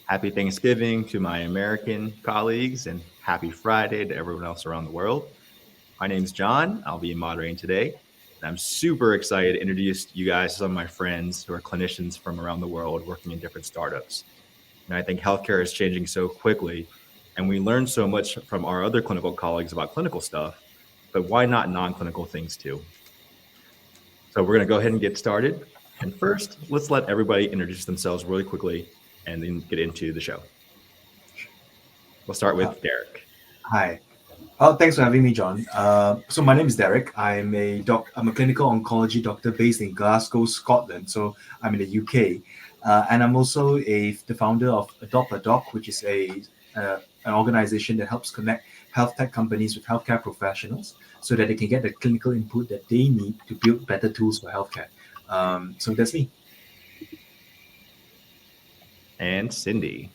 Happy Thanksgiving to my American colleagues and happy Friday to everyone else around the world. My name is John. I'll be moderating today. And I'm super excited to introduce you guys to some of my friends who are clinicians from around the world working in different startups. And I think healthcare is changing so quickly, and we learn so much from our other clinical colleagues about clinical stuff, but why not non-clinical things too? So we're going to go ahead and get started. And first, let's let everybody introduce themselves really quickly and then get into the show. We'll start Uh, with Derek. Hi. Thanks for having me, John. So my name is Derek. I'm a clinical oncology doctor based in Glasgow, Scotland. So I'm in the UK, and I'm also the founder of Adop, which is an organization that helps connect health tech companies with healthcare professionals so that they can get the clinical input that they need to build better tools for healthcare. So that's me. And Cindy.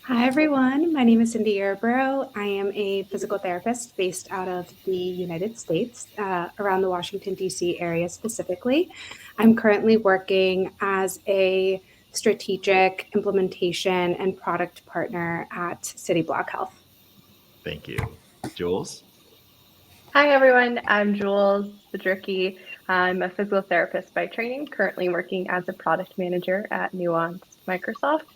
Hi, everyone. My name is Cindy Yarborough. I am a physical therapist based out of the United States, around the Washington, D.C. area specifically. I'm currently working as a strategic implementation and product partner at City Block Health. Thank you. Jules. Hi, everyone. I'm Jules Bedricki. I'm a physical therapist by training, currently working as a product manager at Nuance Microsoft.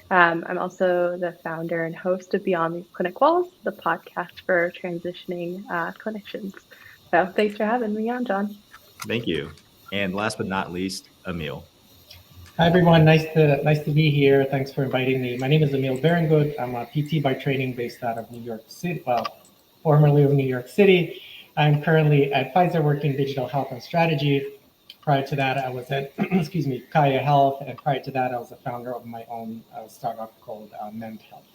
I'm also the founder and host of Beyond These Clinic Walls, the podcast for transitioning clinicians. So thanks for having me on, John. Thank you. And last but not least, Emil. Hi everyone, nice to be here. Thanks for inviting me. My name is Emil Berengood. I'm a PT by training based out of New York City, formerly of New York City. I'm currently at Pfizer working digital health and strategy. Prior to that, I was at, excuse me, Kaya Health, and prior to that, I was the founder of my own startup called Ment Health.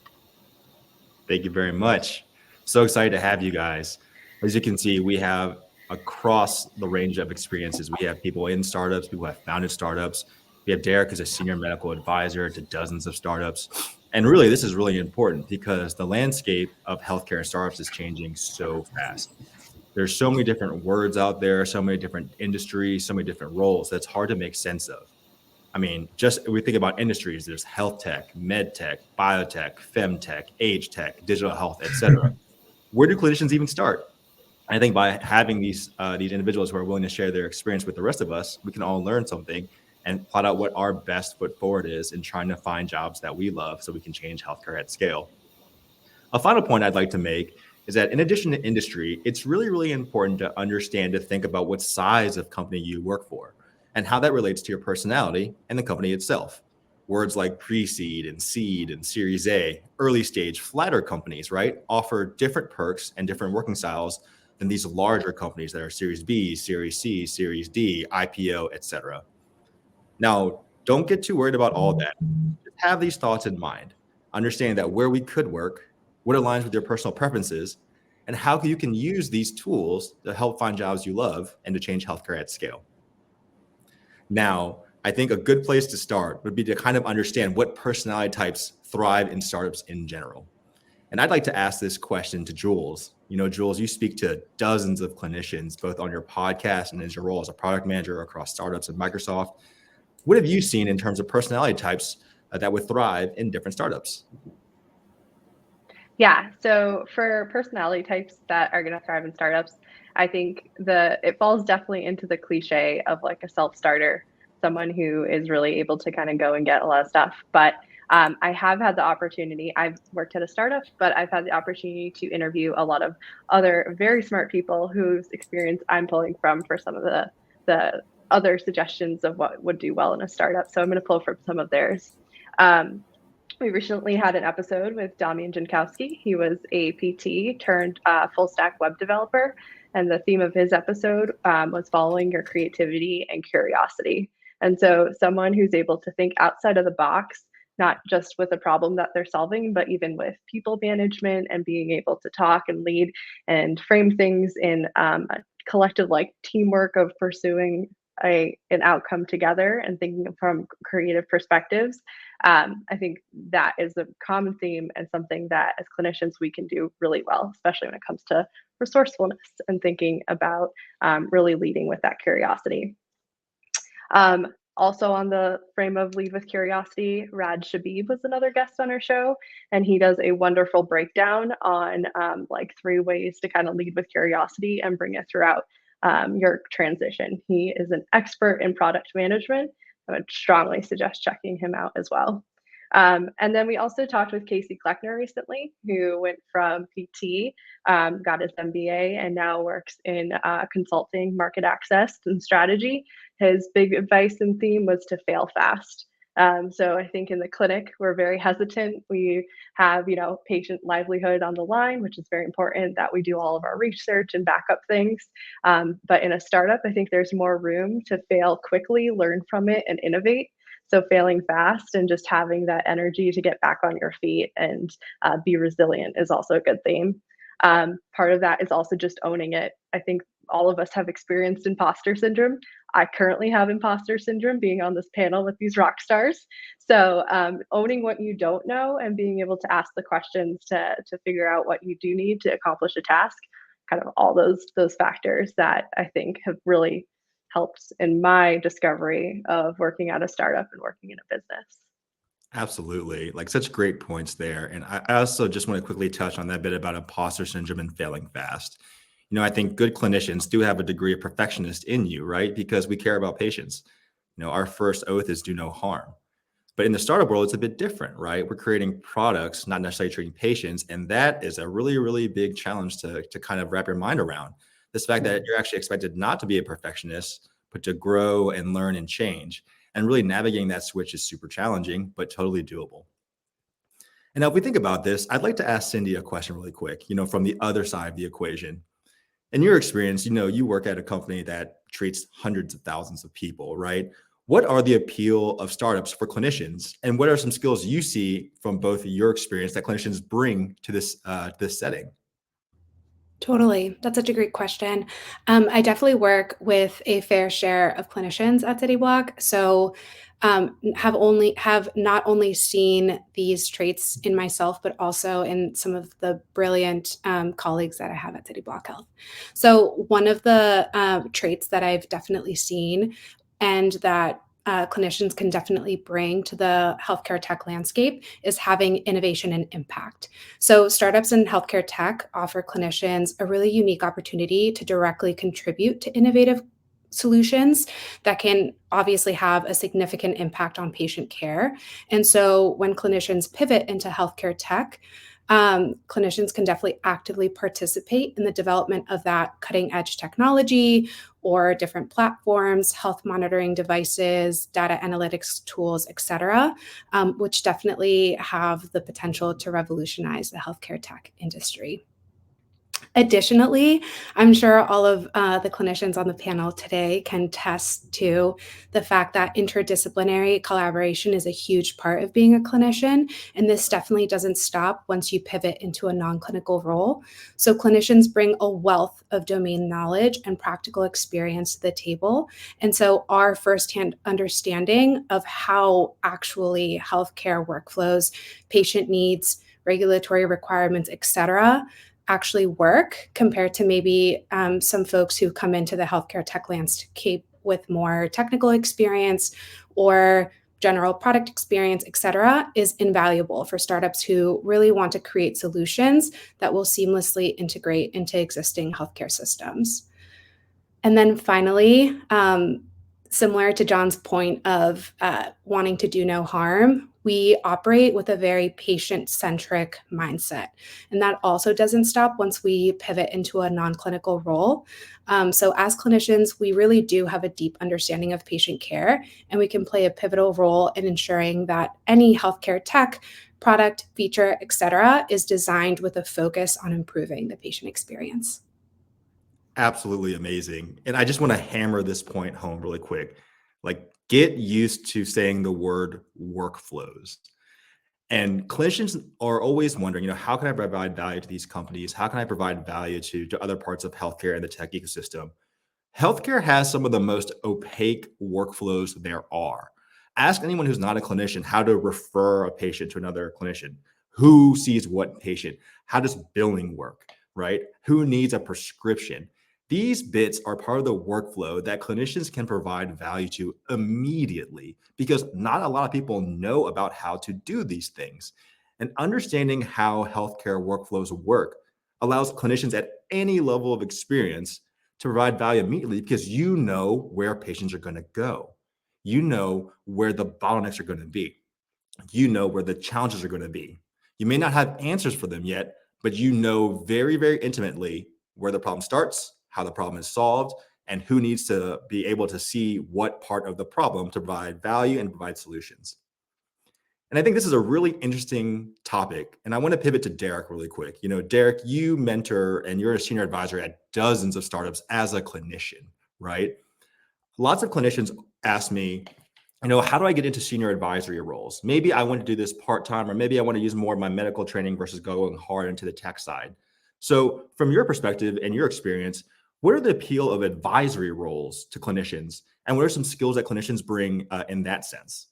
Thank you very much. So excited to have you guys. As you can see, we have across the range of experiences. We have people in startups, people who have founded startups. We have Derek as a senior medical advisor to dozens of startups. And really, this is really important because the landscape of healthcare and startups is changing so fast. There's so many different words out there, so many different industries, so many different roles that's hard to make sense of. I mean, just we think about industries, there's health tech, med tech, biotech, femtech, age tech, digital health, et cetera. Where do clinicians even start? I think by having these individuals who are willing to share their experience with the rest of us, we can all learn something and plot out what our best foot forward is in trying to find jobs that we love so we can change healthcare at scale. A final point I'd like to make is that in addition to industry, it's really, really important to understand, to think about what size of company you work for and how that relates to your personality and the company itself. Words like pre-seed and seed and series A, early stage, flatter companies, right, offer different perks and different working styles than these larger companies that are series B, series C, series D, IPO, et cetera. Now, don't get too worried about all that. Just have these thoughts in mind. Understand that where we could work, what aligns with your personal preferences, and how you can use these tools to help find jobs you love and to change healthcare at scale. Now, I think a good place to start would be to kind of understand what personality types thrive in startups in general. And I'd like to ask this question to Jules. You know, Jules, you speak to dozens of clinicians, both on your podcast and in your role as a product manager across startups and Microsoft. What have you seen in terms of personality types that would thrive in different startups? Yeah, so for personality types that are going to thrive in startups, I think it falls definitely into the cliche of like a self-starter, someone who is really able to kind of go and get a lot of stuff. But I have had the opportunity, I've worked at a startup, but I've had the opportunity to interview a lot of other very smart people whose experience I'm pulling from for some of the other suggestions of what would do well in a startup. So I'm going to pull from some of theirs. We recently had an episode with Damian Jankowski. He was a PT turned full stack web developer. And the theme of his episode was following your creativity and curiosity. And so someone who's able to think outside of the box, not just with a problem that they're solving, but even with people management and being able to talk and lead and frame things in a collective like teamwork of pursuing an outcome together and thinking from creative perspectives. I think that is a common theme and something that as clinicians we can do really well, especially when it comes to resourcefulness and thinking about really leading with that curiosity. Also on the frame of Lead with Curiosity, Rad Shabib was another guest on our show, and he does a wonderful breakdown on like 3 ways to kind of lead with curiosity and bring it throughout your transition. He is an expert in product management. I would strongly suggest checking him out as well. And then we also talked with Casey Kleckner recently, who went from PT, got his MBA, and now works in consulting, market access, and strategy. His big advice and theme was to fail fast. So I think in the clinic, we're very hesitant. We have, patient livelihood on the line, which is very important that we do all of our research and back up things. But in a startup, I think there's more room to fail quickly, learn from it, and innovate. So failing fast and just having that energy to get back on your feet and be resilient is also a good theme. Part of that is also just owning it. I think all of us have experienced imposter syndrome. I currently have imposter syndrome being on this panel with these rock stars. So owning what you don't know and being able to ask the questions to figure out what you do need to accomplish a task, kind of all those factors that I think have really helped in my discovery of working at a startup and working in a business. Absolutely. Like such great points there. And I also just want to quickly touch on that bit about imposter syndrome and failing fast. I think good clinicians do have a degree of perfectionist in you, right? Because we care about patients. Our first oath is do no harm. But in the startup world, it's a bit different, right? We're creating products, not necessarily treating patients. And that is a really, really big challenge to kind of wrap your mind around. This fact that you're actually expected not to be a perfectionist, but to grow and learn and change. And really navigating that switch is super challenging, but totally doable. And now if we think about this, I'd like to ask Cindy a question really quick, from the other side of the equation. In your experience, you work at a company that treats hundreds of thousands of people, right? What are the appeal of startups for clinicians? And what are some skills you see from both your experience that clinicians bring to this setting? Totally. That's such a great question. I definitely work with a fair share of clinicians at CityBlock. So have not only seen these traits in myself, but also in some of the brilliant colleagues that I have at CityBlock Health. So one of the traits that I've definitely seen and that clinicians can definitely bring to the healthcare tech landscape is having innovation and impact. So startups in healthcare tech offer clinicians a really unique opportunity to directly contribute to innovative solutions that can obviously have a significant impact on patient care. And so when clinicians pivot into healthcare tech, clinicians can definitely actively participate in the development of that cutting edge technology or different platforms, health monitoring devices, data analytics tools, et cetera, which definitely have the potential to revolutionize the healthcare tech industry. Additionally, I'm sure all of the clinicians on the panel today can attest to the fact that interdisciplinary collaboration is a huge part of being a clinician, and this definitely doesn't stop once you pivot into a non-clinical role. So clinicians bring a wealth of domain knowledge and practical experience to the table, and so our firsthand understanding of how actually healthcare workflows, patient needs, regulatory requirements, et cetera, actually work compared to maybe some folks who come into the healthcare tech landscape with more technical experience or general product experience, et cetera, is invaluable for startups who really want to create solutions that will seamlessly integrate into existing healthcare systems. And then finally, similar to John's point of wanting to do no harm, we operate with a very patient-centric mindset. And that also doesn't stop once we pivot into a non-clinical role. So as clinicians, we really do have a deep understanding of patient care, and we can play a pivotal role in ensuring that any healthcare tech, product, feature, et cetera, is designed with a focus on improving the patient experience. Absolutely amazing. And I just want to hammer this point home really quick. Like, get used to saying the word workflows. And clinicians are always wondering, how can I provide value to these companies? How can I provide value to other parts of healthcare and the tech ecosystem? Healthcare has some of the most opaque workflows there are. Ask anyone who's not a clinician how to refer a patient to another clinician. Who sees what patient? How does billing work, right? Who needs a prescription? These bits are part of the workflow that clinicians can provide value to immediately because not a lot of people know about how to do these things. And understanding how healthcare workflows work allows clinicians at any level of experience to provide value immediately because you know where patients are going to go. You know where the bottlenecks are going to be. You know where the challenges are going to be. You may not have answers for them yet, but you know very, very intimately where the problem starts, how the problem is solved, and who needs to be able to see what part of the problem to provide value and provide solutions. And I think this is a really interesting topic. And I want to pivot to Derek really quick. You know, Derek, you mentor and you're a senior advisor at dozens of startups as a clinician, right? Lots of clinicians ask me, you know, how do I get into senior advisory roles? Maybe I want to do this part-time, or maybe I want to use more of my medical training versus going hard into the tech side. So from your perspective and your experience, what are the appeal of advisory roles to clinicians? And what are some skills that clinicians bring in that sense?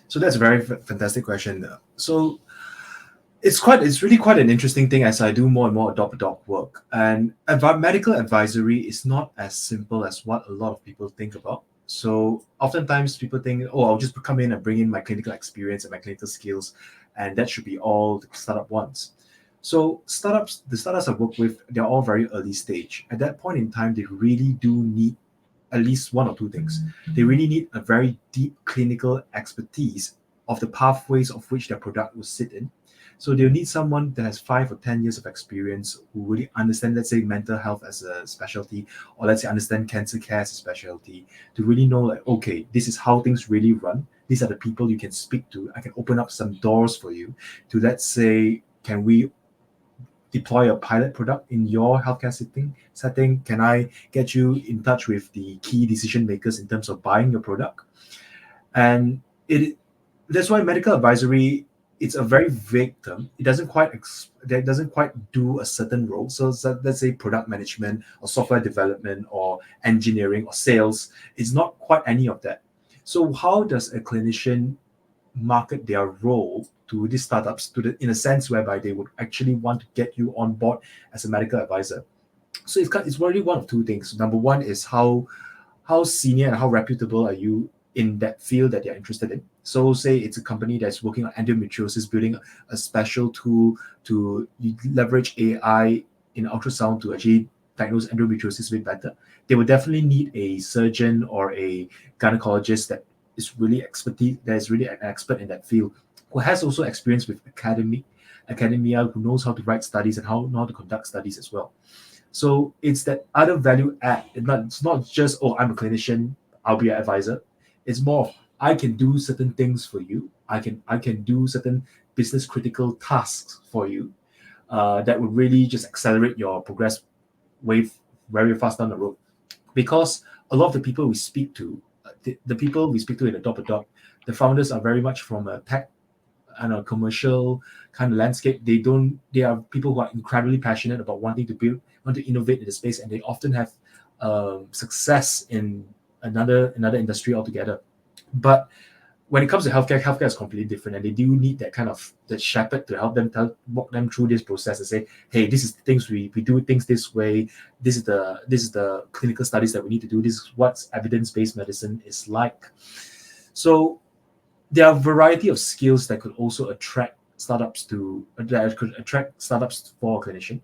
So that's a very fantastic question. So it's really quite an interesting thing as I do more and more Adop work. And medical advisory is not as simple as what a lot of people think about. So oftentimes people think, oh, I'll just come in and bring in my clinical experience and my clinical skills, and that should be all the startup wants. So the startups I work with, they're all very early stage. At that point in time, they really do need at least one or two things. They really need a very deep clinical expertise of the pathways of which their product will sit in. So they'll need someone that has 5 or 10 years of experience who really understand, let's say, mental health as a specialty, or let's say understand cancer care as a specialty, to really know like, okay, this is how things really run. These are the people you can speak to. I can open up some doors for you to, let's say, can we deploy a pilot product in your healthcare setting? Can I get you in touch with the key decision makers in terms of buying your product? And that's why medical advisory, it's a very vague term. It doesn't quite do a certain role. So let's say product management or software development or engineering or sales. It's not quite any of that. So how does a clinician market their role to these startups in a sense whereby they would actually want to get you on board as a medical advisor? So it's really one of two things. Number one is how senior and how reputable are you in that field that they're interested in. So say it's a company that's working on endometriosis, building a special tool to leverage AI in ultrasound to actually diagnose endometriosis a bit better. They would definitely need a surgeon or a gynecologist that is really an expert in that field, who has also experience with academia, who knows how to write studies and how to conduct studies as well. So it's that other value add. It's not just, oh, I'm a clinician, I'll be an advisor. It's more of, I can do certain things for you. I can do certain business critical tasks for you that would really just accelerate your progress very fast down the road. Because a lot of the people we speak to, the people we speak to in Adop, the founders are very much from a tech and a commercial kind of landscape. They are people who are incredibly passionate about wanting to innovate in the space, and they often have success in another industry altogether. But when it comes to healthcare is completely different, and they do need that shepherd to help them walk them through this process and say, hey, this is the things we do things this way. This is the clinical studies that we need to do. This is what evidence-based medicine is like. So there are a variety of skills that could also attract startups for a clinician.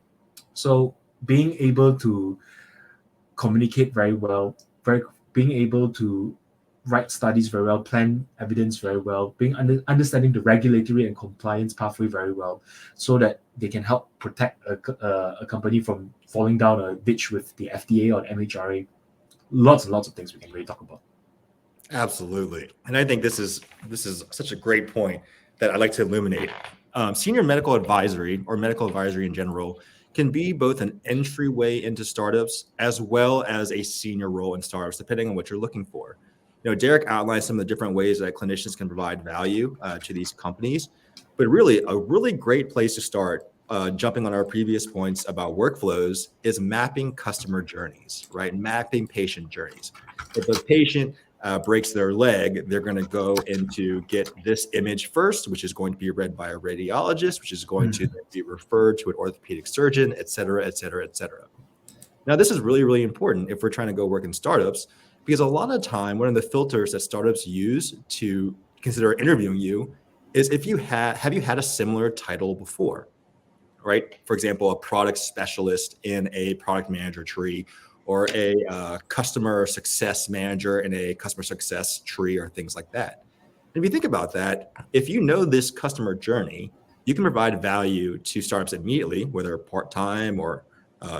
So being able to communicate very well, being able to write studies very well, plan evidence very well, understanding the regulatory and compliance pathway very well, so that they can help protect a company from falling down a ditch with the FDA or the MHRA. Lots and lots of things we can really talk about. Absolutely. And I think this is such a great point that I'd like to illuminate. Senior medical advisory, or medical advisory in general, can be both an entryway into startups as well as a senior role in startups, depending on what you're looking for. You know, Derek outlined some of the different ways that clinicians can provide value to these companies, but really a really great place to start, jumping on our previous points about workflows, is mapping customer journeys, right? Mapping patient journeys. If a patient breaks their leg, they're going to go into get this image first, which is going to be read by a radiologist, which is going to be referred to an orthopedic surgeon, et cetera, et cetera, et cetera. Now, this is really, really important if we're trying to go work in startups, because a lot of the time, one of the filters that startups use to consider interviewing you is if you have you had a similar title before, right? For example, a product specialist in a product manager tree, or a customer success manager in a customer success tree, or things like that. And if you think about that, if you know this customer journey, you can provide value to startups immediately, whether part-time or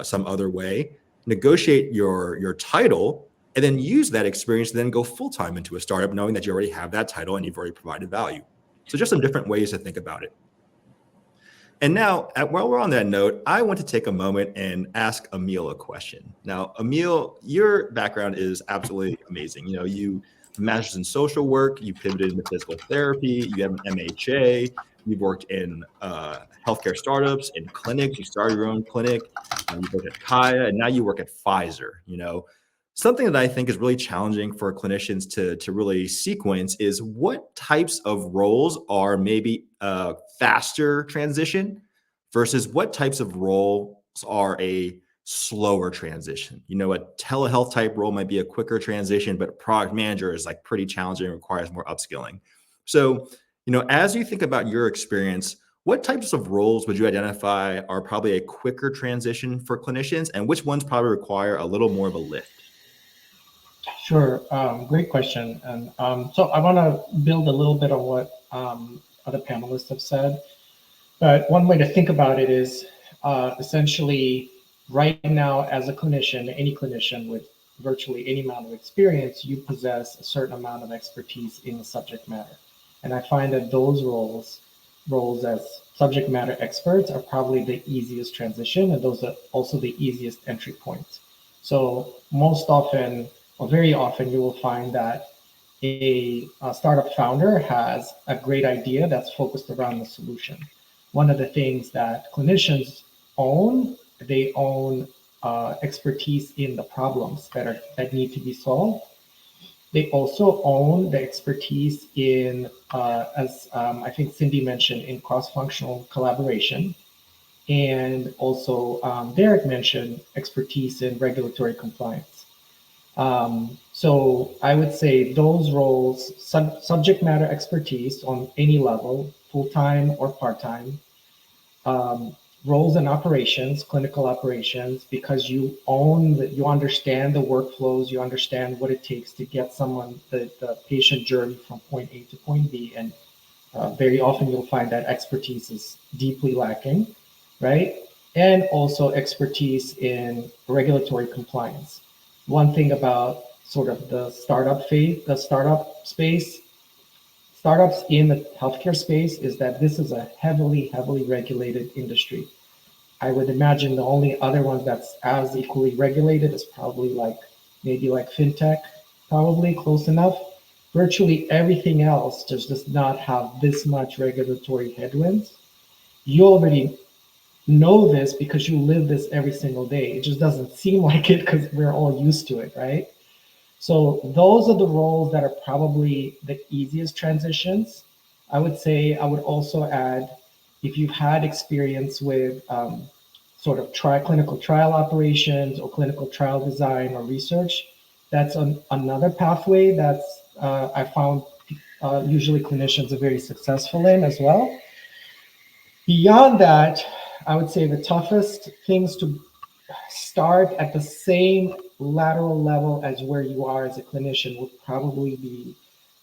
some other way, negotiate your title, and then use that experience to then go full-time into a startup, knowing that you already have that title and you've already provided value. So just some different ways to think about it. And now, while we're on that note, I want to take a moment and ask Emil a question. Now, Emil, your background is absolutely amazing. You know, you have a master's in social work, you pivoted into physical therapy, you have an MHA, you've worked in healthcare startups, in clinics, you started your own clinic, you worked at Kaya, and now you work at Pfizer. You know, something that I think is really challenging for clinicians to really sequence is what types of roles are maybe a faster transition versus what types of roles are a slower transition. You know, a telehealth type role might be a quicker transition, but a product manager is like pretty challenging and requires more upskilling. So, you know, as you think about your experience, what types of roles would you identify are probably a quicker transition for clinicians, and which ones probably require a little more of a lift? Sure. Great question. And so I want to build a little bit on what other panelists have said. But one way to think about it is essentially right now, as a clinician, any clinician with virtually any amount of experience, you possess a certain amount of expertise in the subject matter. And I find that those roles as subject matter experts are probably the easiest transition, and those are also the easiest entry points. So most often, or very often, you will find that a startup founder has a great idea that's focused around the solution. One of the things that clinicians own, they own expertise in the problems that need to be solved. They also own the expertise in, as I think Cindy mentioned, in cross-functional collaboration. And also Derek mentioned expertise in regulatory compliance. So I would say those roles, subject matter expertise on any level, full-time or part-time, roles in operations, clinical operations, because you understand the workflows, you understand what it takes to get someone, the patient journey from point A to point B. And very often you'll find that expertise is deeply lacking, right? And also expertise in regulatory compliance. One thing about sort of the startup space, startups in the healthcare space, is that this is a heavily regulated industry. I would imagine the only other one that's as equally regulated is probably maybe fintech, probably close enough. Virtually everything else just does not have this much regulatory headwinds. You already know this because you live this every single day. It just doesn't seem like it because we're all used to it, right? So those are the roles that are probably the easiest transitions. I would say I would also add, if you've had experience with sort of clinical trial operations or clinical trial design or research, that's another pathway that's I found usually clinicians are very successful in as well. Beyond that, I would say the toughest things to start at the same lateral level as where you are as a clinician would probably be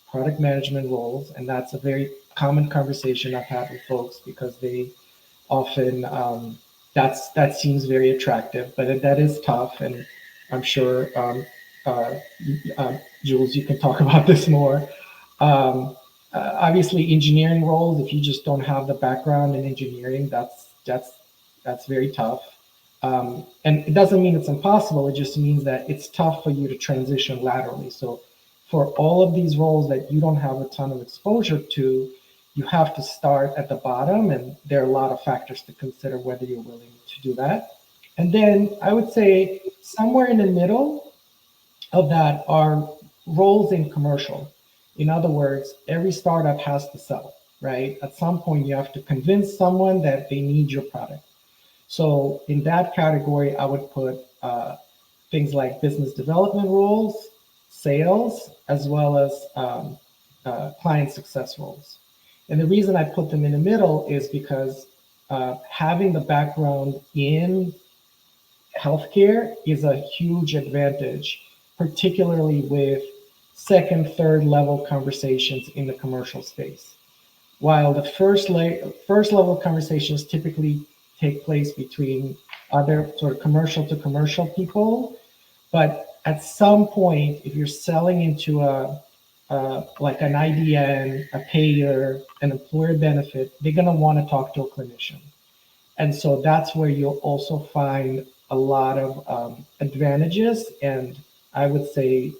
product management roles. And that's a very common conversation I've had with folks because they often, that seems very attractive, but that is tough. And I'm sure, Jules, you can talk about this more. Obviously engineering roles, if you just don't have the background in engineering, that's very tough. And it doesn't mean it's impossible. It just means that it's tough for you to transition laterally. So for all of these roles that you don't have a ton of exposure to, you have to start at the bottom, and there are a lot of factors to consider whether you're willing to do that. And then I would say somewhere in the middle of that are roles in commercial. In other words, every startup has to sell, right? At some point, you have to convince someone that they need your product. So in that category, I would put things like business development roles, sales, as well as client success roles. And the reason I put them in the middle is because having the background in healthcare is a huge advantage, particularly with second, third level conversations in the commercial space. While the first level conversations typically take place between other sort of commercial to commercial people, but at some point, if you're selling into like an IDN, a payer, an employer benefit, they're going to want to talk to a clinician. And so that's where you'll also find a lot of advantages, and I would say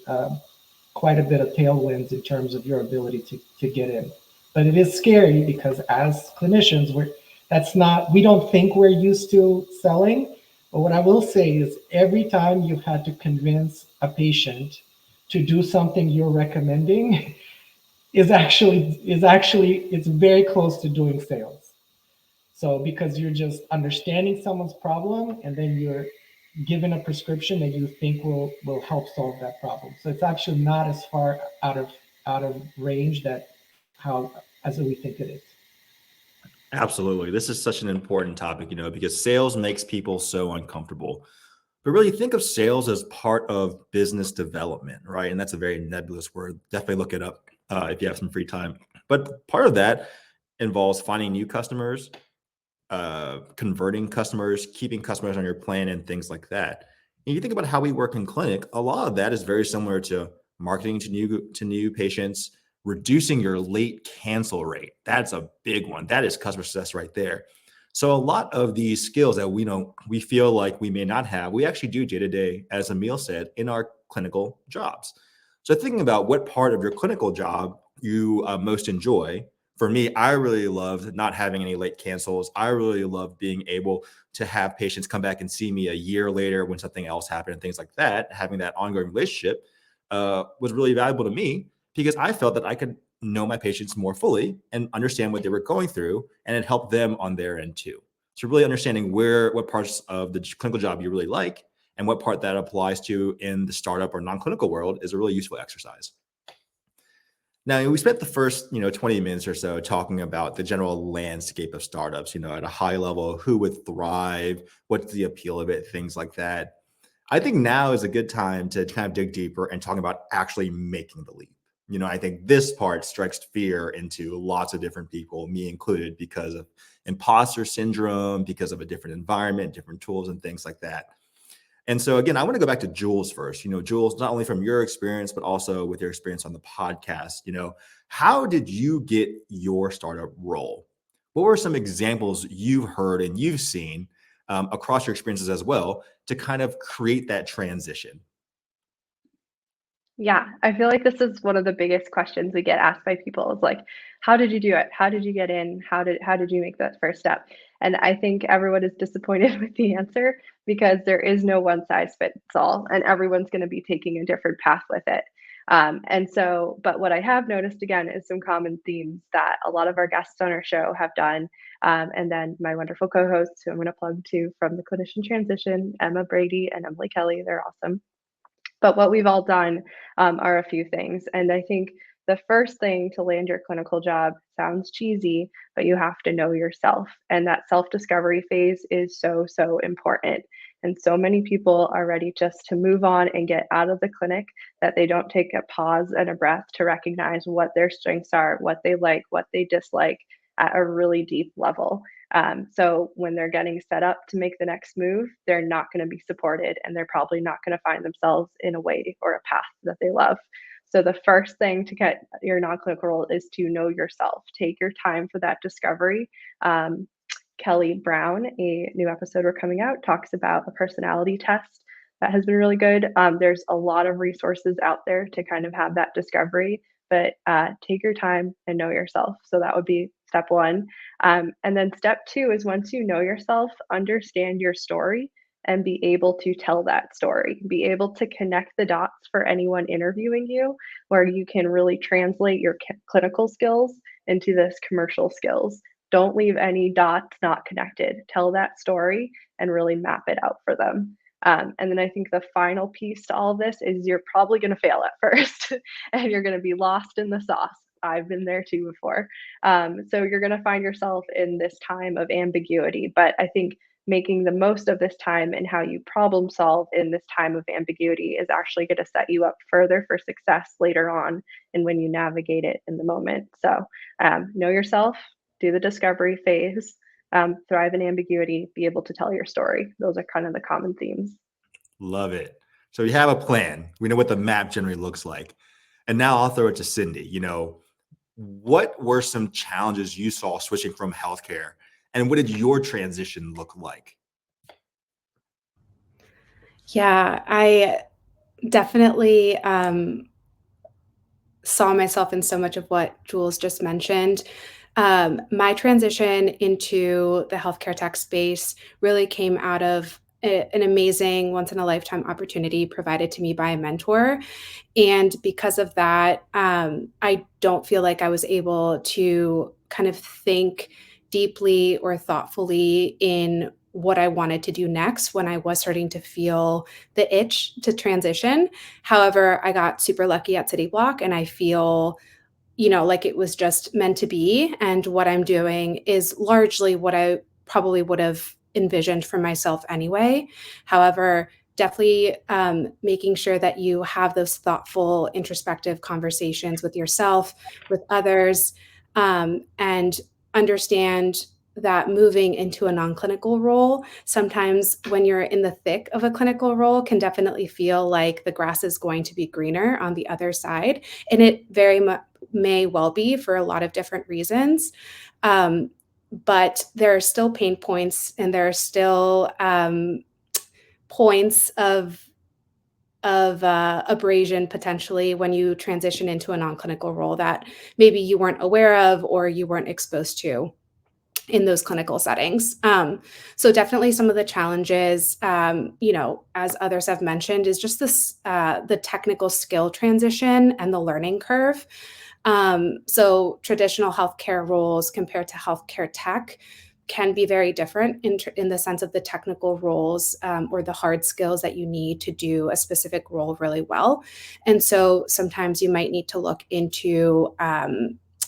quite a bit of tailwinds in terms of your ability to get in. But it is scary because as clinicians, we don't think we're used to selling. But what I will say is every time you've had to convince a patient to do something you're recommending it's very close to doing sales. So because you're just understanding someone's problem and then you're given a prescription that you think will help solve that problem. So it's actually not as far out of range as we think it is. Absolutely. This is such an important topic, because sales makes people so uncomfortable. But really think of sales as part of business development, right? And that's a very nebulous word. Definitely look it up if you have some free time. But part of that involves finding new customers, converting customers, keeping customers on your plan, and things like that. And you think about how we work in clinic, a lot of that is very similar to marketing to new patients, reducing your late cancel rate. That's a big one. That is customer success right there. So a lot of these skills that we feel like we may not have, we actually do day to day, as Emil said, in our clinical jobs. So thinking about what part of your clinical job you most enjoy. For me, I really loved not having any late cancels. I really love being able to have patients come back and see me a year later when something else happened and things like that. Having that ongoing relationship was really valuable to me because I felt that I could know my patients more fully and understand what they were going through, and it helped them on their end too. So really understanding what parts of the clinical job you really like and what part that applies to in the startup or non-clinical world is a really useful exercise. Now, we spent the first, 20 minutes or so talking about the general landscape of startups, at a high level, who would thrive, what's the appeal of it, things like that. I think now is a good time to kind of dig deeper and talk about actually making the leap. I think this part strikes fear into lots of different people, me included, because of imposter syndrome, because of a different environment, different tools and things like that. And so again, I want to go back to Jules first. Jules, not only from your experience, but also with your experience on the podcast, how did you get your startup role? What were some examples you've heard and you've seen across your experiences as well to kind of create that transition? Yeah, I feel like this is one of the biggest questions we get asked by people is like, how did you do it? How did you get in? How did you make that first step? And I think everyone is disappointed with the answer because there is no one size fits all, and everyone's going to be taking a different path with it. But what I have noticed again is some common themes that a lot of our guests on our show have done. And then my wonderful co-hosts, who I'm going to plug to from the Clinician Transition, Emma Brady and Emily Kelly, they're awesome. But what we've all done are a few things. And I think the first thing to land your clinical job sounds cheesy, but you have to know yourself. And that self discovery phase is so, so important. And so many people are ready just to move on and get out of the clinic that they don't take a pause and a breath to recognize what their strengths are, what they like, what they dislike at a really deep level. So when they're getting set up to make the next move, they're not going to be supported and they're probably not going to find themselves in a way or a path that they love. So the first thing to get your non-clinical role is to know yourself. Take your time for that discovery. Kelly Brown, a new episode we're coming out, talks about a personality test that has been really good. There's a lot of resources out there to kind of have that discovery, but take your time and know yourself. So that would be step one. And then step two is once you know yourself, understand your story and be able to tell that story, be able to connect the dots for anyone interviewing you, where you can really translate your clinical skills into this commercial skills. Don't leave any dots not connected. Tell that story and really map it out for them. And then I think the final piece to all of this is you're probably going to fail at first and you're going to be lost in the sauce. I've been there too before. So you're going to find yourself in this time of ambiguity. But I think making the most of this time and how you problem solve in this time of ambiguity is actually going to set you up further for success later on and when you navigate it in the moment. So know yourself, do the discovery phase, thrive in ambiguity, be able to tell your story. Those are kind of the common themes. Love it. So you have a plan. We know what the map generally looks like. And now I'll throw it to Cindy. You know, what were some challenges you saw switching from healthcare? And what did your transition look like? Yeah, I definitely saw myself in so much of what Jules just mentioned. My transition into the healthcare tech space really came out of an amazing once in a lifetime opportunity provided to me by a mentor. And because of that, I don't feel like I was able to kind of think deeply or thoughtfully in what I wanted to do next when I was starting to feel the itch to transition. However, I got super lucky at City Block and I feel like it was just meant to be. And what I'm doing is largely what I probably would have envisioned for myself anyway. However, definitely making sure that you have those thoughtful, introspective conversations with yourself, with others, and understand that moving into a non-clinical role, sometimes when you're in the thick of a clinical role, can definitely feel like the grass is going to be greener on the other side. And it very much may well be for a lot of different reasons. But there are still pain points and there are still points of abrasion potentially when you transition into a non-clinical role that maybe you weren't aware of or you weren't exposed to in those clinical settings. So definitely some of the challenges, as others have mentioned, is just this, the technical skill transition and the learning curve. So traditional healthcare roles compared to healthcare tech can be very different in the sense of the technical roles or the hard skills that you need to do a specific role really well. And so sometimes you might need to look into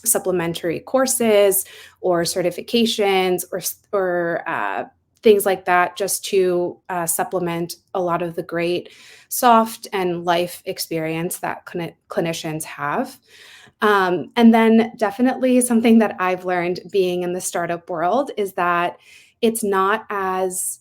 supplementary courses or certifications or things like that just to supplement a lot of the great soft and life experience that clinicians have. And then definitely something that I've learned being in the startup world is that it's not as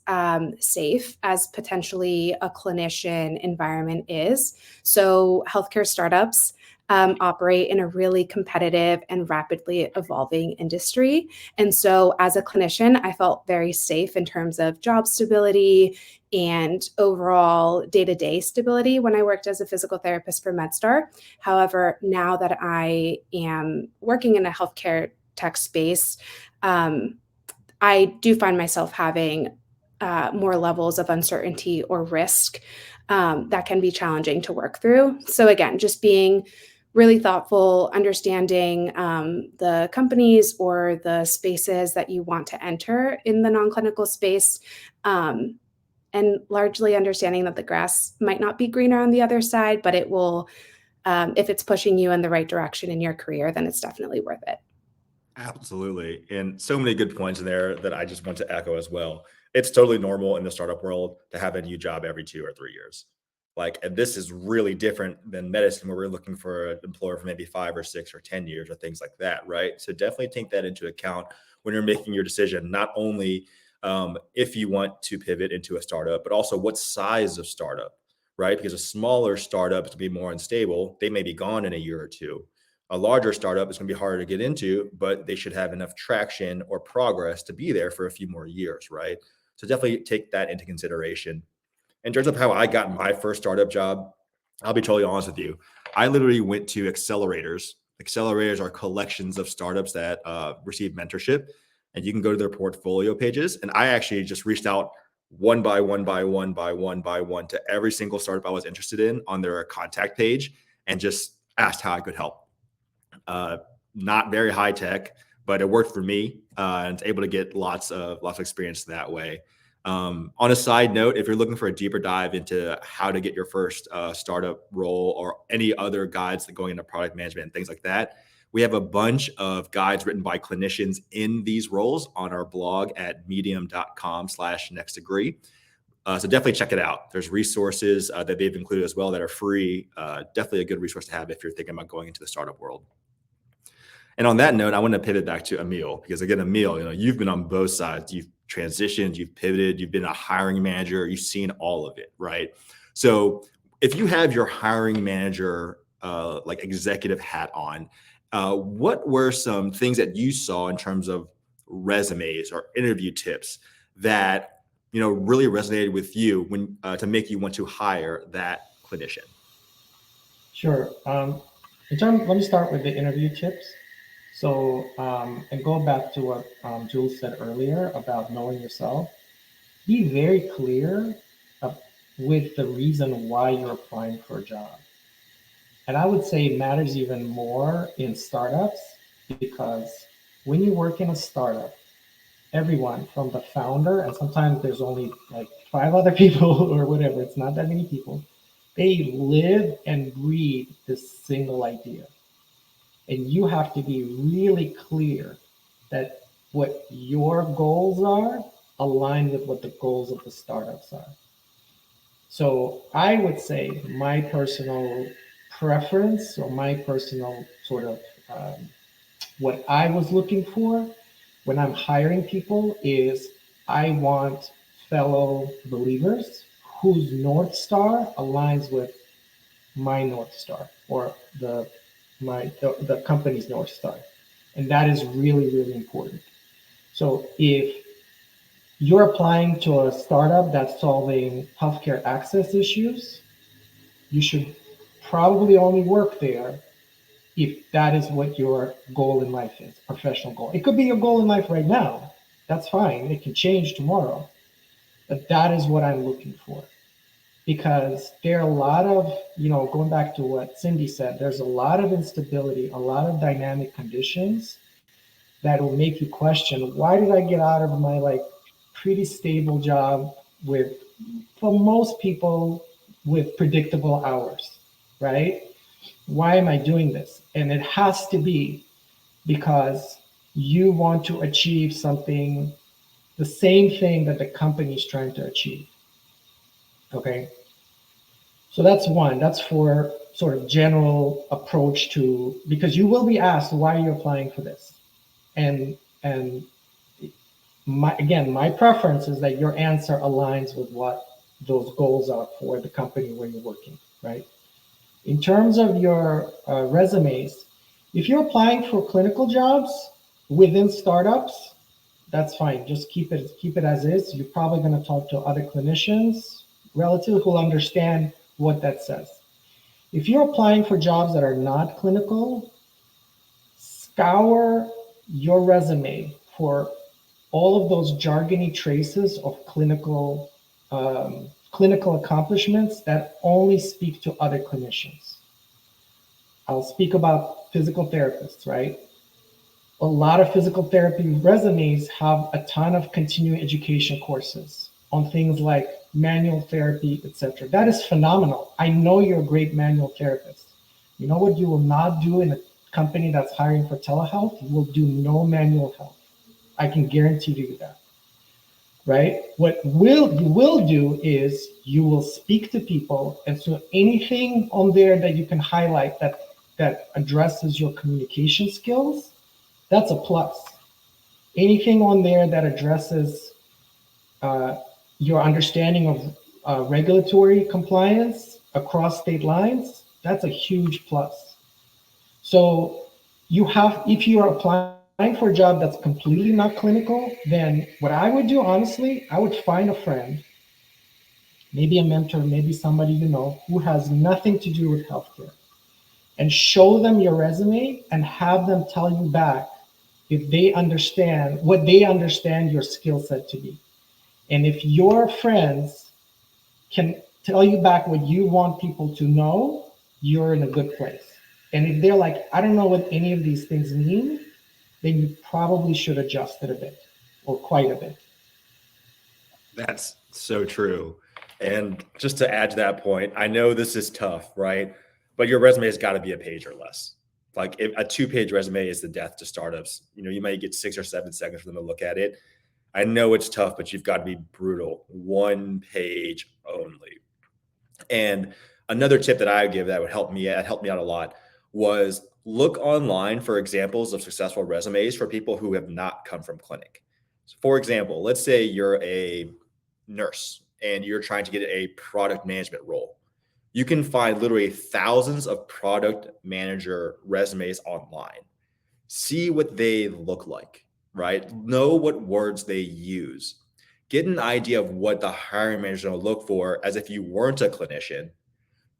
safe as potentially a clinician environment is. So healthcare startups operate in a really competitive and rapidly evolving industry. And so as a clinician, I felt very safe in terms of job stability and overall day-to-day stability when I worked as a physical therapist for MedStar. However, now that I am working in a healthcare tech space, I do find myself having more levels of uncertainty or risk that can be challenging to work through. So again, just being really thoughtful, understanding the companies or the spaces that you want to enter in the non-clinical space, and largely understanding that the grass might not be greener on the other side, but it will, if it's pushing you in the right direction in your career, then it's definitely worth it. Absolutely. And so many good points in there that I just want to echo as well. It's totally normal in the startup world to have a new job every 2 or 3 years. And this is really different than medicine where we're looking for an employer for maybe 5 or 6 or 10 years or things like that, right? So definitely take that into account when you're making your decision, not only if you want to pivot into a startup, but also what size of startup, right? Because a smaller startup is going to be more unstable. They may be gone in a year or two. A larger startup is going to be harder to get into, but they should have enough traction or progress to be there for a few more years, right? So definitely take that into consideration. In terms of how I got my first startup job, I'll be totally honest with you. I literally went to accelerators. Accelerators are collections of startups that receive mentorship, and you can go to their portfolio pages. And I actually just reached out one by one to every single startup I was interested in on their contact page and just asked how I could help. Not very high tech, but it worked for me, and able to get lots of experience that way. On a side note, if you're looking for a deeper dive into how to get your first startup role or any other guides that going into product management and things like that, we have a bunch of guides written by clinicians in these roles on our blog at medium.com/nextdegree. So definitely check it out. There's resources that they've included as well that are free. Definitely a good resource to have if you're thinking about going into the startup world. And on that note, I want to pivot back to Emil, because again, Emil, you've been on both sides. You've transitioned, you've pivoted, you've been a hiring manager, you've seen all of it, right? So if you have your hiring manager, like executive hat on, what were some things that you saw in terms of resumes or interview tips that, really resonated with you when to make you want to hire that clinician? Sure. Let me start with the interview tips. So, and go back to what Jules said earlier about knowing yourself. Be very clear with the reason why you're applying for a job. And I would say it matters even more in startups, because when you work in a startup, everyone from the founder, and sometimes there's only like 5 other people or whatever, it's not that many people, they live and breathe this single idea. And you have to be really clear that what your goals are align with what the goals of the startups are. So I would say my personal preference, or my personal sort of what I was looking for when I'm hiring people is I want fellow believers whose North Star aligns with my North Star, or the company's North Star. And that is really, really important. So if you're applying to a startup that's solving healthcare access issues, you should probably only work there if that is what your goal in life is, professional goal. It could be your goal in life right now. That's fine. It can change tomorrow. But that is what I'm looking for. Because there are a lot of, going back to what Cindy said, there's a lot of instability, a lot of dynamic conditions that will make you question, why did I get out of my pretty stable job with, for most people, with predictable hours, right? Why am I doing this? And it has to be because you want to achieve something, the same thing that the company is trying to achieve. Okay. So that's one. That's for sort of general approach to, because you will be asked why you're applying for this. And my preference is that your answer aligns with what those goals are for the company where you're working, right? In terms of your resumes, if you're applying for clinical jobs within startups, that's fine. Just keep it as is. You're probably going to talk to other clinicians, relatives who understand what that says. If you're applying for jobs that are not clinical, scour your resume for all of those jargony traces of clinical accomplishments that only speak to other clinicians. I'll speak about physical therapists, right? A lot of physical therapy resumes have a ton of continuing education courses on things like manual therapy, etc. That is phenomenal. I know you're a great manual therapist. You know what you will not do in a company that's hiring for telehealth? You will do no manual health. I can guarantee you that, right? What you will do is you will speak to people, and so anything on there that you can highlight that addresses your communication skills, that's a plus. Anything on there that addresses your understanding of regulatory compliance across state lines, that's a huge plus. So if you are applying for a job that's completely not clinical, then what I would do, honestly, I would find a friend, maybe a mentor, maybe somebody you know who has nothing to do with healthcare, and show them your resume and have them tell you back if they understand what they understand your skill set to be. And if your friends can tell you back what you want people to know, you're in a good place. And if they're like, I don't know what any of these things mean, then you probably should adjust it a bit or quite a bit. That's so true. And just to add to that point, I know this is tough, right? But your resume has got to be a page or less. Like if a 2-page resume is the death to startups. You might get 6 or 7 seconds for them to look at it. I know it's tough, but you've got to be brutal. 1 page only. And another tip that I would give that would help me out a lot was look online for examples of successful resumes for people who have not come from clinic. So for example, let's say you're a nurse and you're trying to get a product management role. You can find literally thousands of product manager resumes online. See what they look like, right? Know what words they use. Get an idea of what the hiring manager will look for as if you weren't a clinician.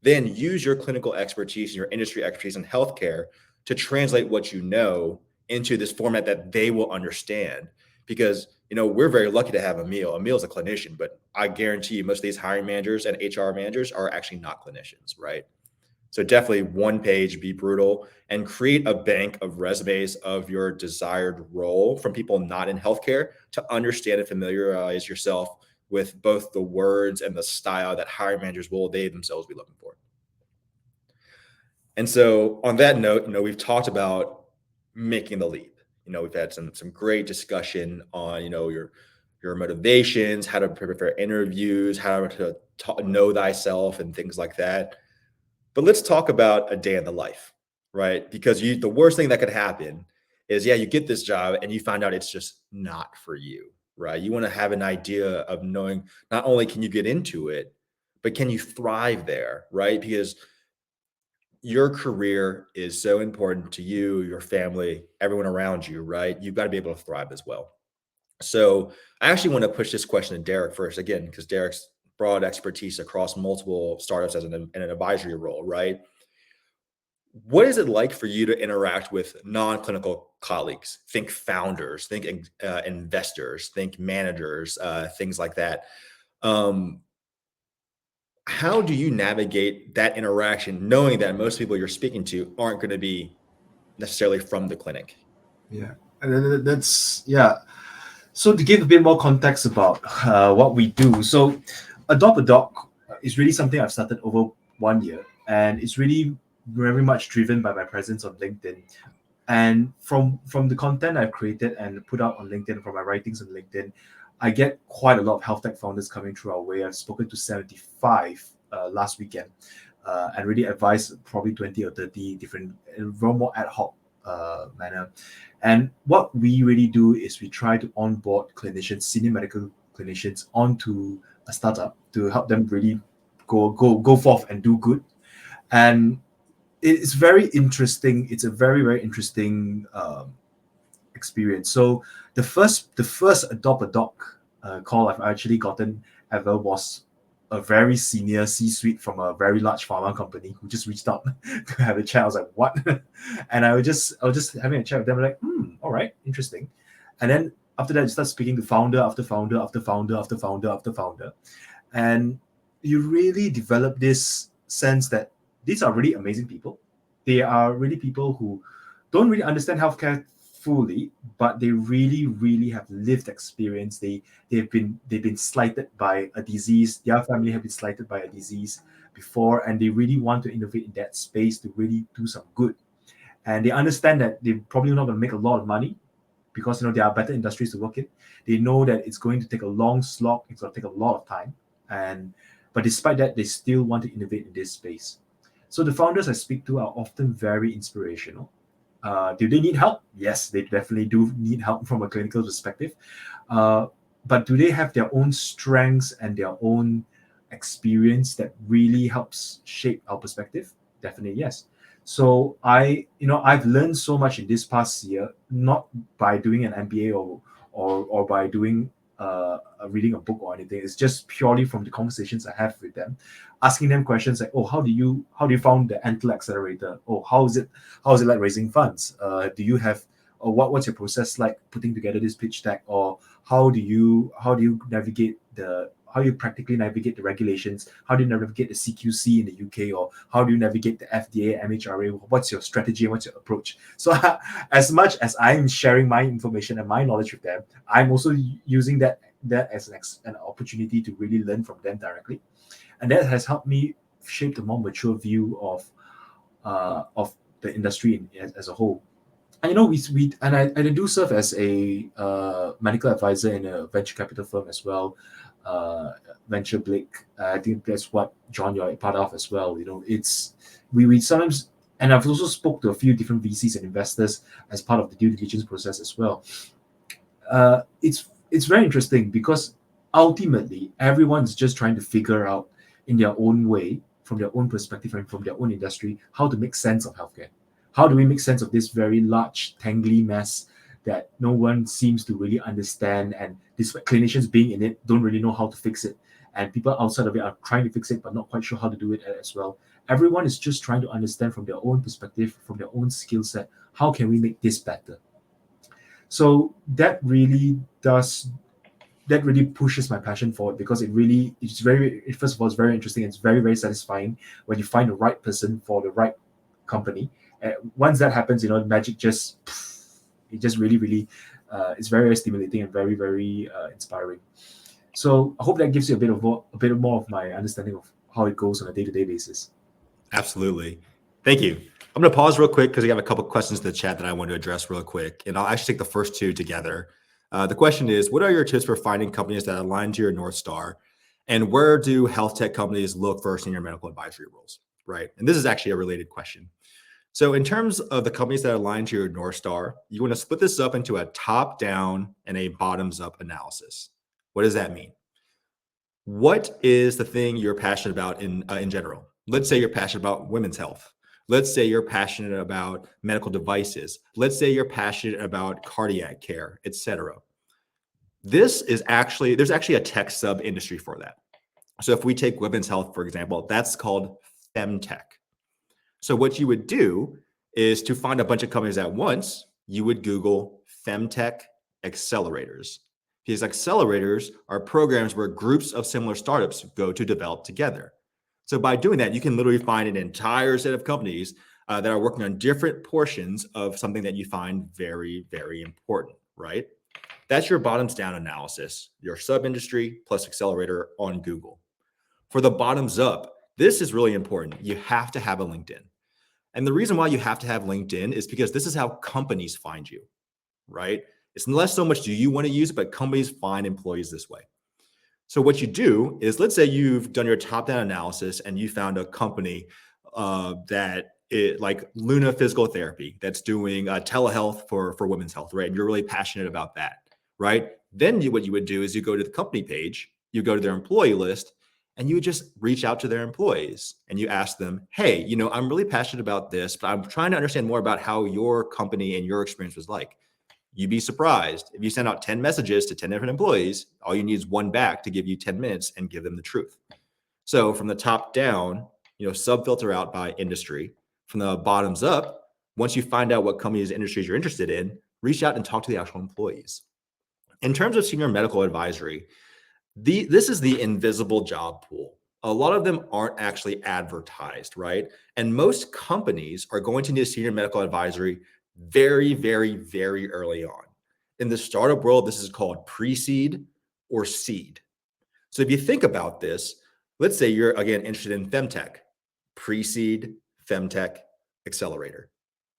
Then use your clinical expertise and your industry expertise in healthcare to translate what you know into this format that they will understand. Because we're very lucky to have Emil. Emil's a clinician, but I guarantee you most of these hiring managers and HR managers are actually not clinicians, right? So definitely 1 page, be brutal, and create a bank of resumes of your desired role from people not in healthcare to understand and familiarize yourself with both the words and the style that hiring managers will they themselves be looking for. And so on that note, we've talked about making the leap. We've had some great discussion on, your motivations, how to prepare for interviews, how to know thyself and things like that. But let's talk about a day in the life, right? Because the worst thing that could happen is, you get this job and you find out it's just not for you, right? You want to have an idea of knowing not only can you get into it, but can you thrive there, right? Because your career is so important to you, your family, everyone around you, right? You've got to be able to thrive as well. So I actually want to push this question to Derek first, again, because Derek's broad expertise across multiple startups in an advisory role, right? What is it like for you to interact with non-clinical colleagues? Think founders, think investors, think managers, things like that. How do you navigate that interaction, knowing that most people you're speaking to aren't going to be necessarily from the clinic? Yeah, and that's yeah. So to give a bit more context about what we do, so Adopt a Doc is really something I've started over 1 year, and it's really very much driven by my presence on LinkedIn. And from the content I've created and put out on LinkedIn, from my writings on LinkedIn, I get quite a lot of health tech founders coming through our way. I've spoken to 75 last weekend, and really advised probably 20 or 30 different, very more ad hoc manner. And what we really do is we try to onboard clinicians, senior medical clinicians, onto a startup to help them really go forth and do good. And it's very interesting. It's a very, very interesting experience. So the first Adopt a Doc call I've actually gotten ever was a very senior C-suite from a very large pharma company who just reached out to have a chat. I was like, what? And I was just having a chat with them, like, all right, interesting. And then after that, you start speaking to founder after founder after founder after founder after founder. And you really develop this sense that these are really amazing people. They are really people who don't really understand healthcare fully, but they really, really have lived experience. They've been slighted by a disease. Their family have been slighted by a disease before, and they really want to innovate in that space to really do some good. And they understand that they're probably not going to make a lot of money because there are better industries to work in. They know that it's going to take a long slog. It's going to take a lot of time, but despite that, they still want to innovate in this space. So the founders I speak to are often very inspirational. Do they need help? Yes, they definitely do need help from a clinical perspective. But do they have their own strengths and their own experience that really helps shape our perspective? Definitely yes. So I've learned so much in this past year, not by doing an MBA or by doing reading a book or anything. It's just purely from the conversations I have with them, asking them questions like, oh, how do you found the Antle Accelerator? Oh, how is it like raising funds? or what's your process like putting together this pitch deck, or how do you navigate how you practically navigate the regulations, how do you navigate the CQC in the UK, or how do you navigate the FDA, MHRA, what's your strategy and what's your approach? So as much as I'm sharing my information and my knowledge with them, I'm also using that as an opportunity to really learn from them directly. And that has helped me shape a more mature view of the industry as a whole. And I do serve as a medical advisor in a venture capital firm as well, Venture Blake. I think that's what, John, you're a part of as well. It's we sometimes, and I've also spoke to a few different VCs and investors as part of the due diligence process as well. It's very interesting because ultimately everyone's just trying to figure out in their own way, from their own perspective and from their own industry, how to make sense of healthcare. How do we make sense of this very large, tangly mess that no one seems to really understand, and despite clinicians being in it, don't really know how to fix it, and people outside of it are trying to fix it but not quite sure how to do it as well. Everyone is just trying to understand from their own perspective, from their own skill set, how can we make this better? So that really pushes my passion forward, because first of all, it's very interesting. It's very, very satisfying when you find the right person for the right company. Once that happens, the magic it just really, really, it's very, very stimulating and very, very inspiring. So I hope that gives you a bit more of my understanding of how it goes on a day-to-day basis. Absolutely. Thank you. I'm going to pause real quick because I have a couple of questions in the chat that I want to address real quick. And I'll actually take the first two together. The question is, what are your tips for finding companies that align to your North Star? And where do health tech companies look for senior medical advisory roles, right? And this is actually a related question. So in terms of the companies that align to your North Star, you want to split this up into a top-down and a bottoms-up analysis. What does that mean? What is the thing you're passionate about in general? Let's say you're passionate about women's health. Let's say you're passionate about medical devices. Let's say you're passionate about cardiac care, etc. There's actually a tech sub industry for that. So if we take women's health, for example, that's called femtech. So what you would do is, to find a bunch of companies at once, you would Google femtech accelerators. These accelerators are programs where groups of similar startups go to develop together. So by doing that, you can literally find an entire set of companies that are working on different portions of something that you find very, very important, right? That's your bottoms down analysis, your sub industry plus accelerator on Google. For the bottoms up, this is really important. You have to have a LinkedIn. And the reason why you have to have LinkedIn is because this is how companies find you, right? It's less so much do you want to use it, but companies find employees this way. So what you do is, let's say you've done your top-down analysis and you found a company like Luna Physical Therapy that's doing telehealth for women's health, right? And you're really passionate about that, right? Then what you would do is you go to the company page, you go to their employee list, and you would just reach out to their employees and you ask them, hey, I'm really passionate about this, but I'm trying to understand more about how your company and your experience was like. You'd be surprised if you send out 10 messages to 10 different employees, all you need is one back to give you 10 minutes and give them the truth. So from the top down, sub-filter out by industry. From the bottoms up, once you find out what companies and industries you're interested in, reach out and talk to the actual employees. In terms of senior medical advisory, this is the invisible job pool. A lot of them aren't actually advertised, right? And most companies are going to need a senior medical advisory very, very, very early on. In the startup world, this is called pre-seed or seed. So if you think about this, let's say you're, again, interested in femtech, pre-seed, femtech, accelerator,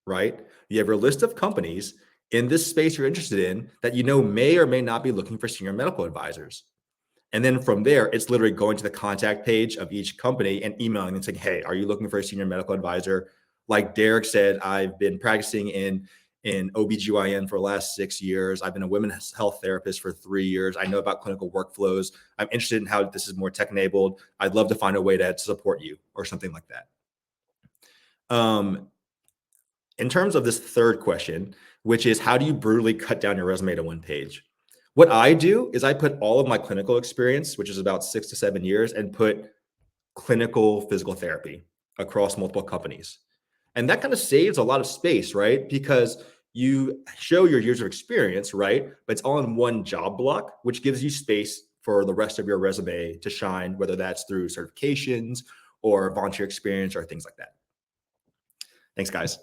right? You have your list of companies in this space you're interested in that may or may not be looking for senior medical advisors. And then from there, it's literally going to the contact page of each company and emailing them saying, hey, are you looking for a senior medical advisor? Like Derek said, I've been practicing in OBGYN for the last 6 years. I've been a women's health therapist for 3 years. I know about clinical workflows. I'm interested in how this is more tech-enabled. I'd love to find a way to support you, or something like that. In terms of this third question, which is, how do you brutally cut down your resume to one page? What I do is I put all of my clinical experience, which is about 6 to 7 years, and put clinical physical therapy across multiple companies. And that kind of saves a lot of space, right? Because you show your years of experience, right? But it's all in one job block, which gives you space for the rest of your resume to shine, whether that's through certifications or volunteer experience or things like that. Thanks, guys.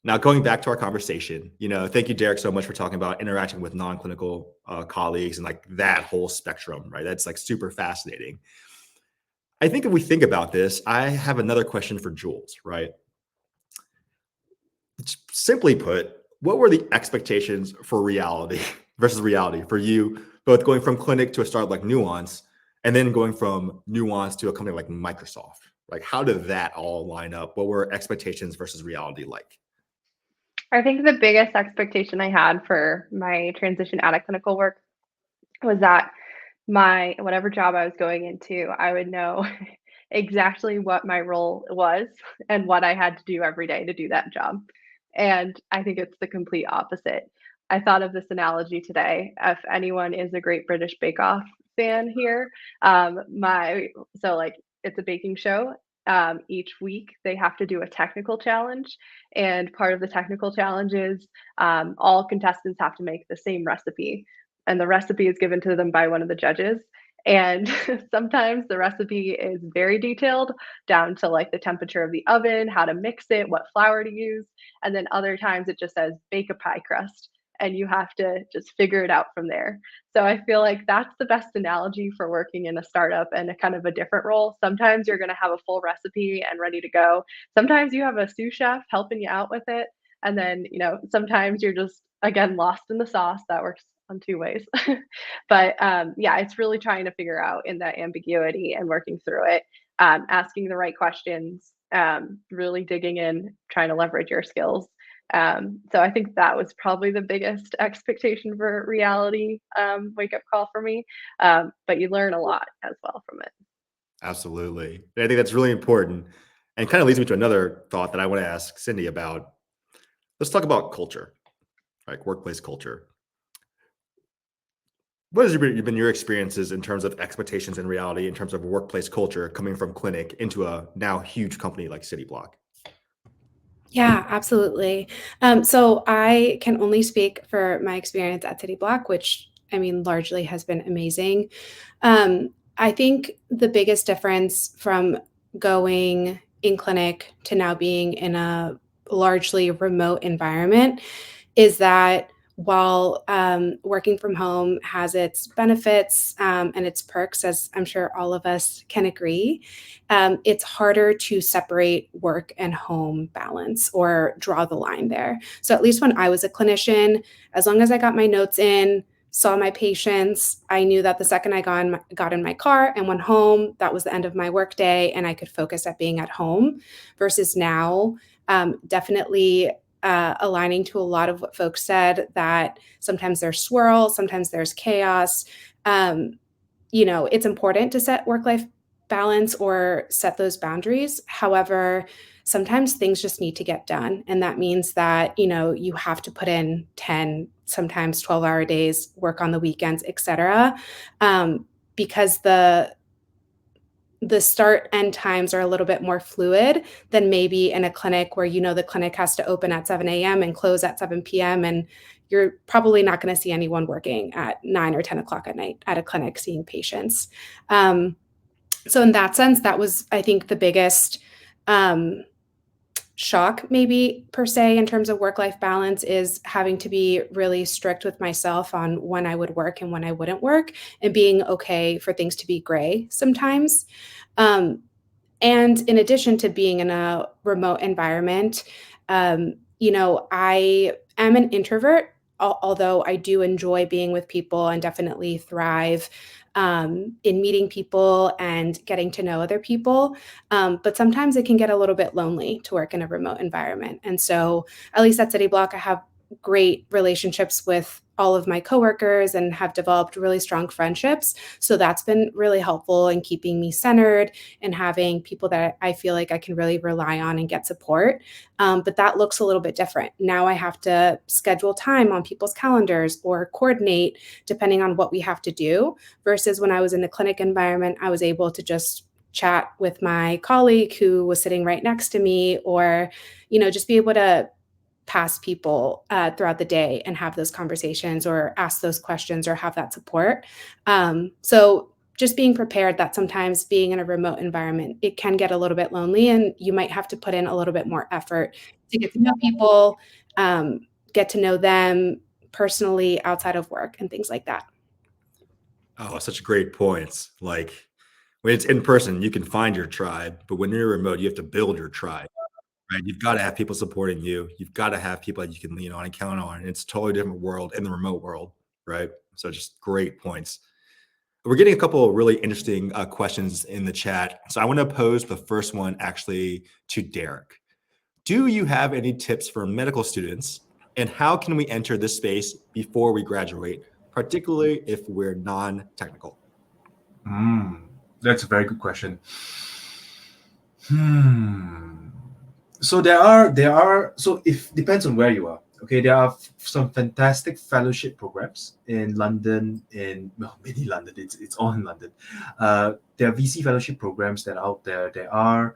Now going back to our conversation, thank you, Derek, so much for talking about interacting with non-clinical colleagues and like that whole spectrum, right? That's like super fascinating. I think if we think about this, I have another question for Jules, right? Simply put, what were the expectations for reality versus reality for you, both going from clinic to a startup like Nuance, and then going from Nuance to a company like Microsoft? Like, how did that all line up? What were expectations versus reality like? I think the biggest expectation I had for my transition out of clinical work was that my whatever job I was going into, I would know exactly what my role was and what I had to do every day to do that job. And I think it's the complete opposite. I thought of this analogy today. If anyone is a Great British Bake Off fan here, like it's a baking show. Each week they have to do a technical challenge, and part of the technical challenge is all contestants have to make the same recipe, and the recipe is given to them by one of the judges. And sometimes the recipe is very detailed down to like the temperature of the oven, how to mix it, what flour to use. And then other times it just says bake a pie crust and you have to just figure it out from there. So I feel like that's the best analogy for working in a startup and a kind of a different role. Sometimes you're going to have a full recipe and ready to go. Sometimes you have a sous chef helping you out with it. And then, sometimes you're just, again, lost in the sauce. That works on two ways. But yeah, it's really trying to figure out in that ambiguity and working through it, asking the right questions, really digging in, trying to leverage your skills. So I think that was probably the biggest expectation for reality wake up call for me. But you learn a lot as well from it. Absolutely. I think that's really important and kind of leads me to another thought that I want to ask Cindy about. Let's talk about culture, like workplace culture. What has been your experiences in terms of expectations and reality in terms of workplace culture coming from clinic into a now huge company like CityBlock? Yeah, absolutely. So I can only speak for my experience at CityBlock, which I mean, largely has been amazing. I think the biggest difference from going in clinic to now being in a largely remote environment is that while working from home has its benefits and its perks, as I'm sure all of us can agree, it's harder to separate work and home balance or draw the line there. So at least when I was a clinician, as long as I got my notes in, saw my patients, I knew that the second I got in my car and went home, that was the end of my workday, and I could focus at being at home. Versus now, definitely aligning to a lot of what folks said, that sometimes there's swirl, sometimes there's chaos. It's important to set work-life balance or set those boundaries. However, sometimes things just need to get done. And that means that, you have to put in 10, sometimes 12-hour days, work on the weekends, et cetera, because the start end times are a little bit more fluid than maybe in a clinic where, the clinic has to open at 7 a.m. and close at 7 p.m. And you're probably not going to see anyone working at 9 or 10 o'clock at night at a clinic seeing patients. So in that sense, that was, I think, the biggest shock maybe per se in terms of work-life balance, is having to be really strict with myself on when I would work and when I wouldn't work, and being okay for things to be gray sometimes. And in addition to being in a remote environment, I am an introvert, although I do enjoy being with people and definitely thrive in meeting people and getting to know other people. But sometimes it can get a little bit lonely to work in a remote environment. And so at least at CityBlock, I have great relationships with all of my coworkers and have developed really strong friendships. So that's been really helpful in keeping me centered and having people that I feel like I can really rely on and get support. But that looks a little bit different. Now I have to schedule time on people's calendars or coordinate depending on what we have to do, versus when I was in the clinic environment, I was able to just chat with my colleague who was sitting right next to me, or, just be able to past people throughout the day and have those conversations or ask those questions or have that support. So just being prepared that sometimes being in a remote environment, it can get a little bit lonely and you might have to put in a little bit more effort to get to know people, get to know them personally outside of work and things like that. Oh, such great points. Like when it's in person, you can find your tribe, but when you're remote, you have to build your tribe, right? You've got to have people supporting you. You've got to have people that you can lean on and count on. It's a totally different world in the remote world, right? So just great points. We're getting a couple of really interesting questions in the chat. So I want to pose the first one actually to Derek. Do you have any tips for medical students, and how can we enter this space before we graduate, particularly if we're non-technical? That's a very good question. So there are so if depends on where you are. Okay, there are some fantastic fellowship programs in London, mini London. It's all in London. There are VC fellowship programs that are out there. There are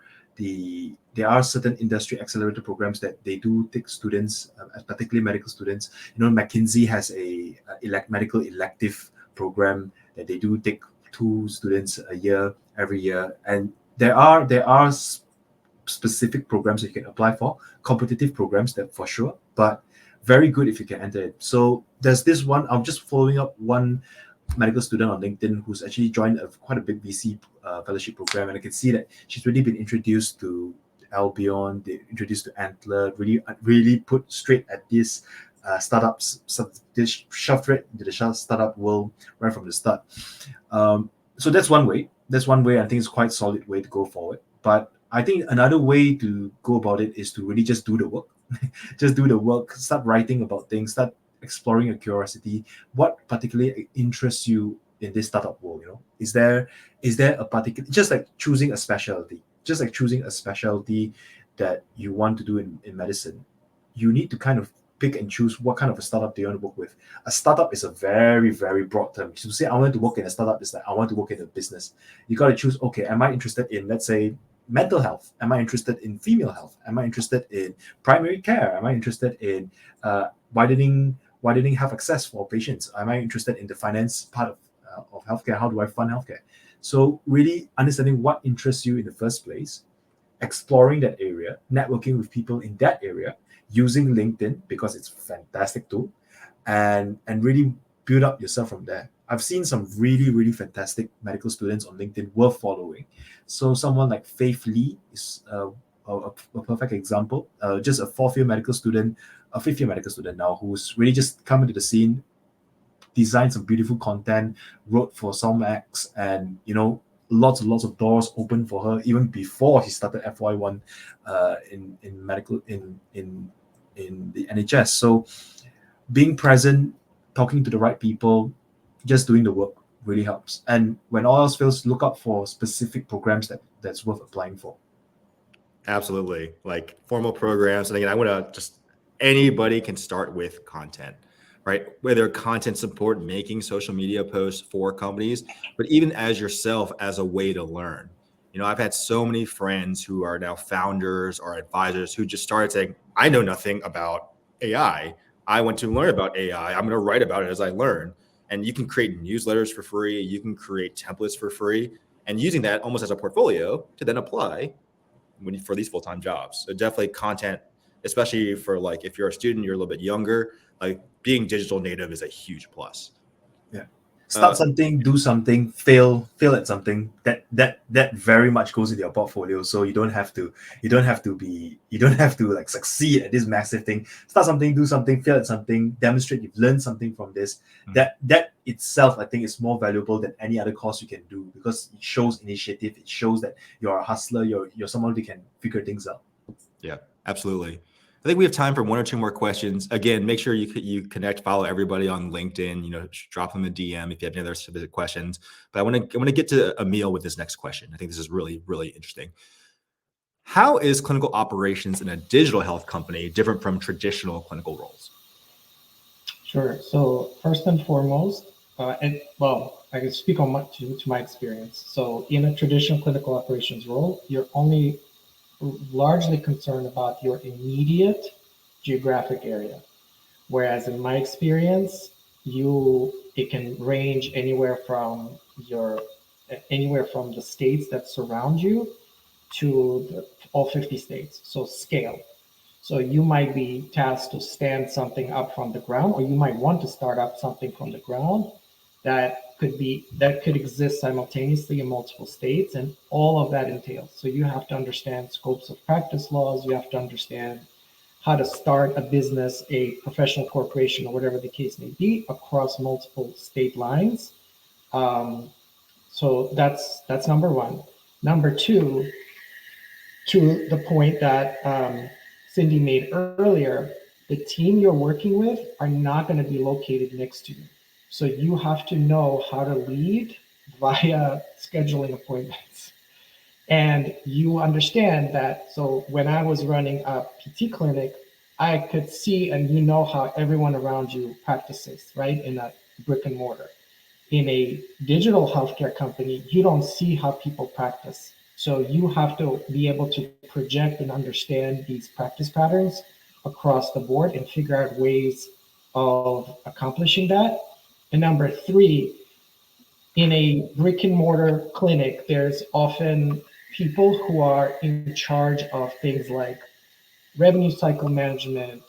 certain industry accelerator programs that they do take students, particularly medical students. McKinsey has a medical elective program that they do take 2 students a year every year, and there are specific programs that you can apply for, competitive programs that for sure, but very good if you can enter it. So there's this one. I'm just following up one medical student on LinkedIn who's actually joined quite a big VC fellowship program, and I can see that she's really been introduced to Albion, they introduced to Antler, really put straight at these startups. So they shoved right into the startup world right from the start. So that's one way. I think it's quite a solid way to go forward. But I think another way to go about it is to really just do the work. Just do the work, start writing about things, start exploring your curiosity. What particularly interests you in this startup world? Is there a particular, just like choosing a specialty that you want to do in medicine, you need to kind of pick and choose what kind of a startup do you want to work with. A startup is a very, very broad term. To say I want to work in a startup is like I want to work in a business. You got to choose, okay, am I interested in, let's say, mental health? Am I interested in female health? Am I interested in primary care? Am I interested in widening health access for patients? Am I interested in the finance part of healthcare? How do I fund healthcare? So really understanding what interests you in the first place, exploring that area, networking with people in that area, using LinkedIn because it's a fantastic tool, and really build up yourself from there. I've seen some really, really fantastic medical students on LinkedIn worth following. So someone like Faith Lee is a perfect example. Just a fifth-year medical student now who's really just come into the scene, designed some beautiful content, wrote for SOMX, and lots and lots of doors open for her even before she started FY1 in medical in the NHS. So being present, talking to the right people, just doing the work really helps. And when all else fails, look up for specific programs that's worth applying for. Absolutely. Like formal programs. And again, I want to just, anybody can start with content, right? Whether content support, making social media posts for companies, but even as yourself as a way to learn. I've had so many friends who are now founders or advisors who just started saying, I know nothing about AI. I want to learn about AI. I'm going to write about it as I learn. And you can create newsletters for free. You can create templates for free, and using that almost as a portfolio to then apply for these full-time jobs. So definitely content, especially for like, if you're a student, you're a little bit younger, like being digital native is a huge plus. Yeah. Start something, do something, fail at something. That very much goes into your portfolio. So you don't have to like succeed at this massive thing. Start something, do something, fail at something, demonstrate you've learned something from this. That itself, I think, is more valuable than any other course you can do, because it shows initiative. It shows that you're a hustler. You're someone who can figure things out. Yeah, absolutely. I think we have time for 1 or 2 more questions. Again, make sure you connect, follow everybody on LinkedIn. Drop them a DM if you have any other specific questions. But I want to get to Emil with this next question. I think this is really, really interesting. How is clinical operations in a digital health company different from traditional clinical roles? Sure. So first and foremost, I can speak on to my experience. So in a traditional clinical operations role, you're only largely concerned about your immediate geographic area. Whereas in my experience, it can range anywhere from the states that surround you to all 50 states. So scale. So you might be tasked to stand something up from the ground, or you might want to start up something from the ground that could exist simultaneously in multiple states, and all of that entails. So you have to understand scopes of practice laws, you have to understand how to start a business, a professional corporation, or whatever the case may be, across multiple state lines. So that's number one. Number two, to the point that Cindy made earlier, the team you're working with are not going to be located next to you. So you have to know how to lead via scheduling appointments. And you understand that. So when I was running a PT clinic, I could see and you know how everyone around you practices, right? In a brick and mortar. In a digital healthcare company, you don't see how people practice. So you have to be able to project and understand these practice patterns across the board and figure out ways of accomplishing that. And number three, in a brick and mortar clinic, there's often people who are in charge of things like revenue cycle management,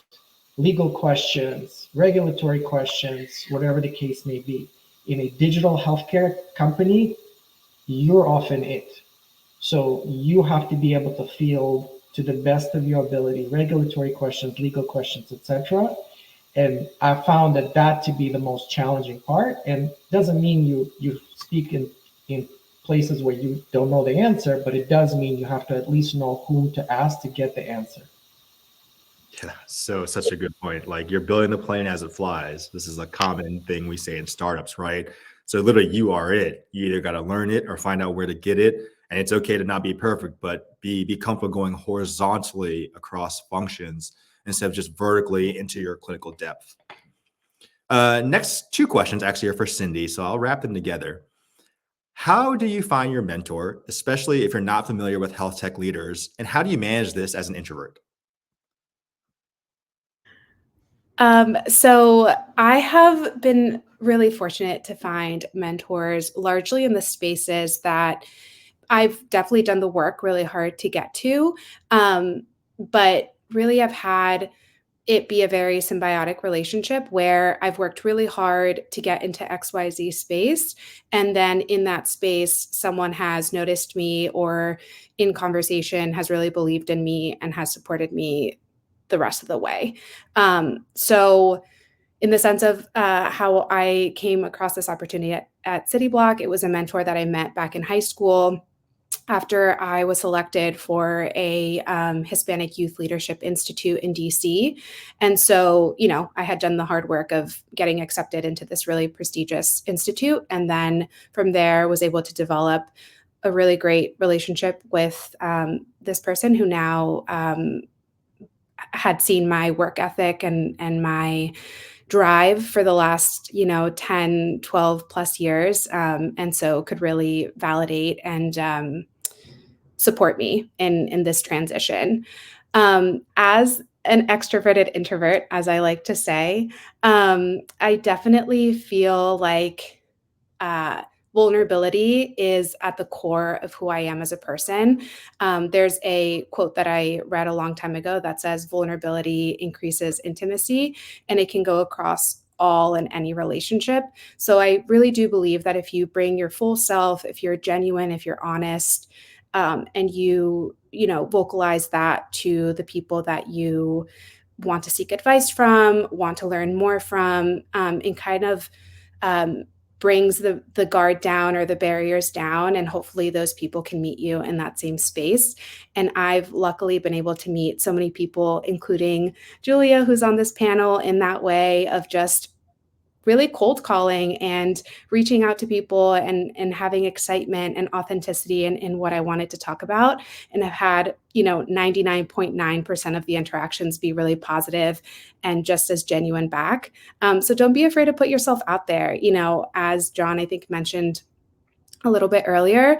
legal questions, regulatory questions, whatever the case may be. In a digital healthcare company, you're often it. So you have to be able to field, to the best of your ability, regulatory questions, legal questions, etc. And I found that to be the most challenging part. And doesn't mean you speak in places where you don't know the answer, but it does mean you have to at least know whom to ask to get the answer. Yeah, so such a good point. Like, you're building the plane as it flies. This is a common thing we say in startups, right? So literally, you are it. You either got to learn it or find out where to get it. And it's okay to not be perfect, but be comfortable going horizontally across functions instead of just vertically into your clinical depth. Next two questions actually are for Cindy, so I'll wrap them together. How do you find your mentor, especially if you're not familiar with health tech leaders, and how do you manage this as an introvert? So I have been really fortunate to find mentors largely in the spaces that I've definitely done the work really hard to get to. But really I've had it be a very symbiotic relationship where I've worked really hard to get into XYZ space. And then in that space, someone has noticed me or in conversation has really believed in me and has supported me the rest of the way. So in the sense of how I came across this opportunity at City Block, it was a mentor that I met back in high school after I was selected for a Hispanic Youth Leadership Institute in DC. And so, I had done the hard work of getting accepted into this really prestigious institute. And then from there was able to develop a really great relationship with this person who now had seen my work ethic and my drive for the last 10 12 plus years, and so could really validate and support me in this transition. As an extroverted introvert, as I like to say, I definitely feel like vulnerability is at the core of who I am as a person. There's a quote that I read a long time ago that says vulnerability increases intimacy, and it can go across all and any relationship. So I really do believe that if you bring your full self, if you're genuine, if you're honest, and you vocalize that to the people that you want to seek advice from, want to learn more from, and kind of brings the guard down or the barriers down, and hopefully those people can meet you in that same space. And I've luckily been able to meet so many people, including Julia, who's on this panel, in that way of just really cold calling and reaching out to people and having excitement and authenticity in what I wanted to talk about. And I've had, 99.9% of the interactions be really positive and just as genuine back. So don't be afraid to put yourself out there. As John, I think, mentioned a little bit earlier,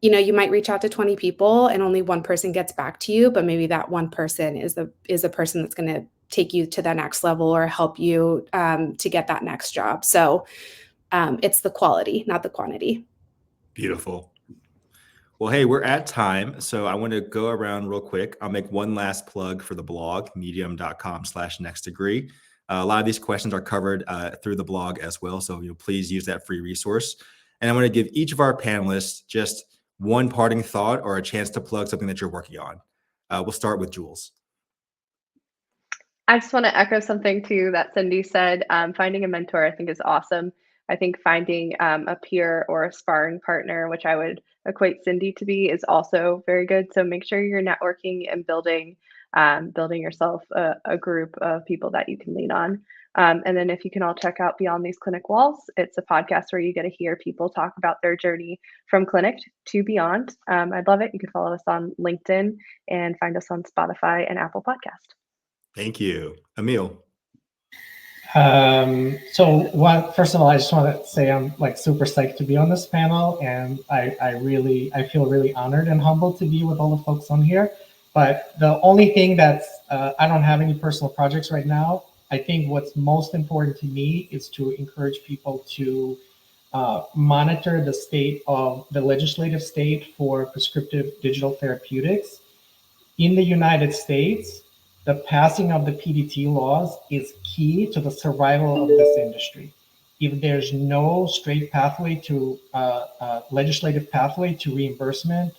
you might reach out to 20 people and only one person gets back to you, but maybe that one person is the person that's going to take you to the next level or help you to get that next job. So it's the quality, not the quantity. Beautiful. Well, hey, we're at time, so I want to go around real quick. I'll make one last plug for the blog, medium.com/nextdegree. A lot of these questions are covered through the blog as well, so please use that free resource. And I'm going to give each of our panelists just one parting thought or a chance to plug something that you're working on. We'll start with Jules. I just want to echo something too that Cindy said. Finding a mentor, I think, is awesome. I think finding a peer or a sparring partner, which I would equate Cindy to be, is also very good. So make sure you're networking and building yourself a group of people that you can lean on. And then if you can all check out Beyond These Clinic Walls, it's a podcast where you get to hear people talk about their journey from clinic to beyond. I'd love it. You can follow us on LinkedIn and find us on Spotify and Apple Podcast. Thank you. Emil. First of all, I just want to say I'm like super psyched to be on this panel, and I feel really honored and humbled to be with all the folks on here. But the only thing that's I don't have any personal projects right now. I think what's most important to me is to encourage people to monitor the state of the legislative state for prescriptive digital therapeutics in the United States. The passing of the PDT laws is key to the survival of this industry. If there's no straight pathway to legislative pathway to reimbursement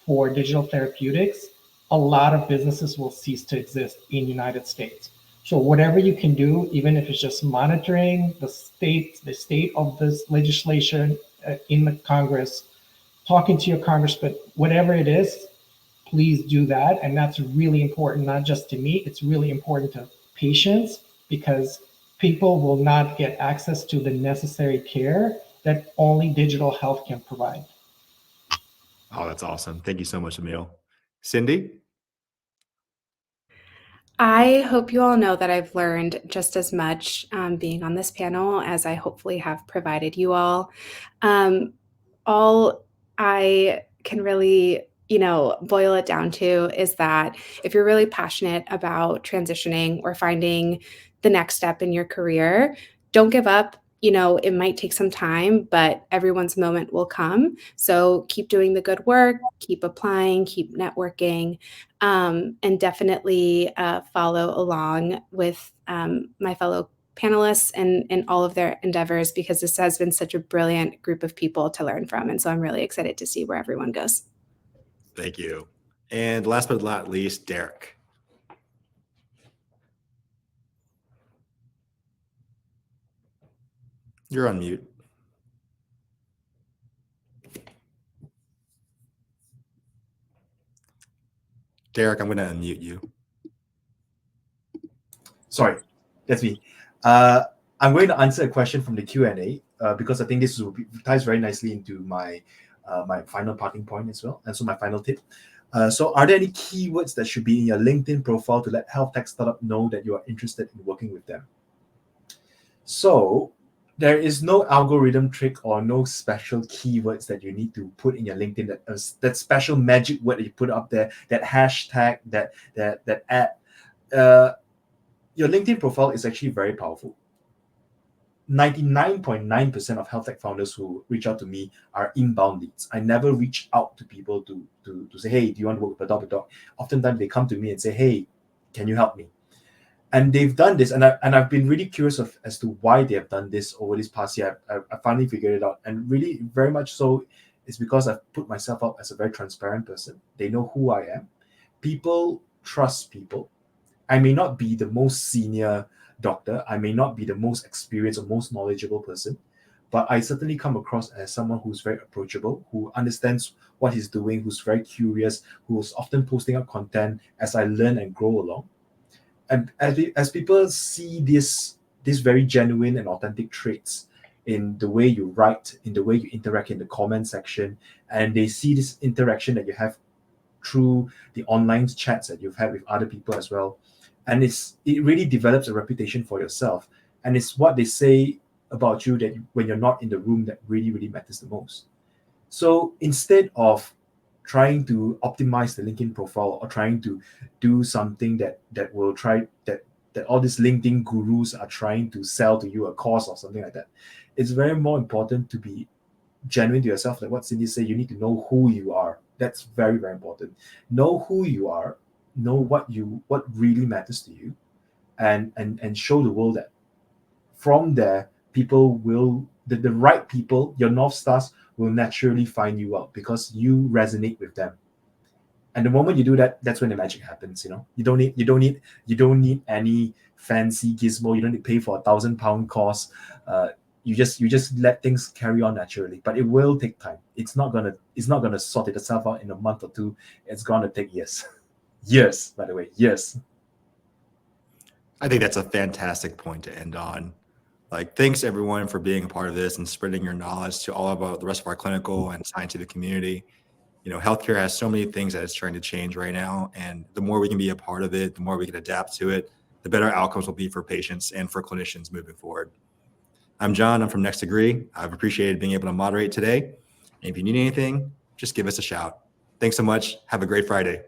for digital therapeutics, a lot of businesses will cease to exist in the United States. So whatever you can do, even if it's just monitoring the state of this legislation in the Congress, talking to your congressman, whatever it is, please do that. And that's really important, not just to me, it's really important to patients, because people will not get access to the necessary care that only digital health can provide. Oh, that's awesome. Thank you so much, Emil. Cindy? I hope you all know that I've learned just as much being on this panel as I hopefully have provided you all. All I can really boil it down to is that if you're really passionate about transitioning or finding the next step in your career, don't give up. It might take some time, but everyone's moment will come. So keep doing the good work, keep applying, keep networking, and definitely follow along with my fellow panelists and all of their endeavors, because this has been such a brilliant group of people to learn from. And so I'm really excited to see where everyone goes. Thank you. And last but not least, Derek. You're on mute. Derek, I'm going to unmute you. Sorry, that's me. I'm going to answer a question from the Q&A because I think this ties very nicely into my my final parting point as well. And so my final tip. So are there any keywords that should be in your LinkedIn profile to let health tech startup know that you are interested in working with them? So there is no algorithm trick or no special keywords that you need to put in your LinkedIn, that special magic word that you put up there, that hashtag, that ad. Your LinkedIn profile is actually very powerful. 99.9% of health tech founders who reach out to me are inbound leads. I never reach out to people to say, hey, do you want to work with Adop? Oftentimes they come to me and say, hey, can you help me? And they've done this, and I've been really curious as to why they have done this over this past year. I finally figured it out, and really very much so it's because I've put myself up as a very transparent person. They know who I am. People trust people. I may not be the most senior doctor. I may not be the most experienced or most knowledgeable person, but I certainly come across as someone who's very approachable, who understands what he's doing, who's very curious, who's often posting up content as I learn and grow along. And as people see these very genuine and authentic traits in the way you write, in the way you interact in the comment section, and they see this interaction that you have through the online chats that you've had with other people as well, and it really develops a reputation for yourself. And it's what they say about you that when you're not in the room that really, really matters the most. So instead of trying to optimize the LinkedIn profile or trying to do something that that all these LinkedIn gurus are trying to sell to you a course or something like that. It's very more important to be genuine to yourself. Like what Cindy said, you need to know who you are. That's very, very important. Know who you are, know what really matters to you, and show the world that. From there, people will the right people, your North Stars, will naturally find you out because you resonate with them. And the moment you do that, that's when the magic happens. You don't need any fancy gizmo. You don't need to pay for £1,000 course. You just let things carry on naturally. But it will take time. It's not gonna sort itself out in a month or two. It's gonna take years. Years, by the way, years. I think that's a fantastic point to end on. Like, thanks everyone for being a part of this and spreading your knowledge to all about the rest of our clinical and scientific community. Healthcare has so many things that it's trying to change right now. And the more we can be a part of it, the more we can adapt to it, the better outcomes will be for patients and for clinicians moving forward. I'm John. I'm from Next Degree. I've appreciated being able to moderate today. And if you need anything, just give us a shout. Thanks so much. Have a great Friday.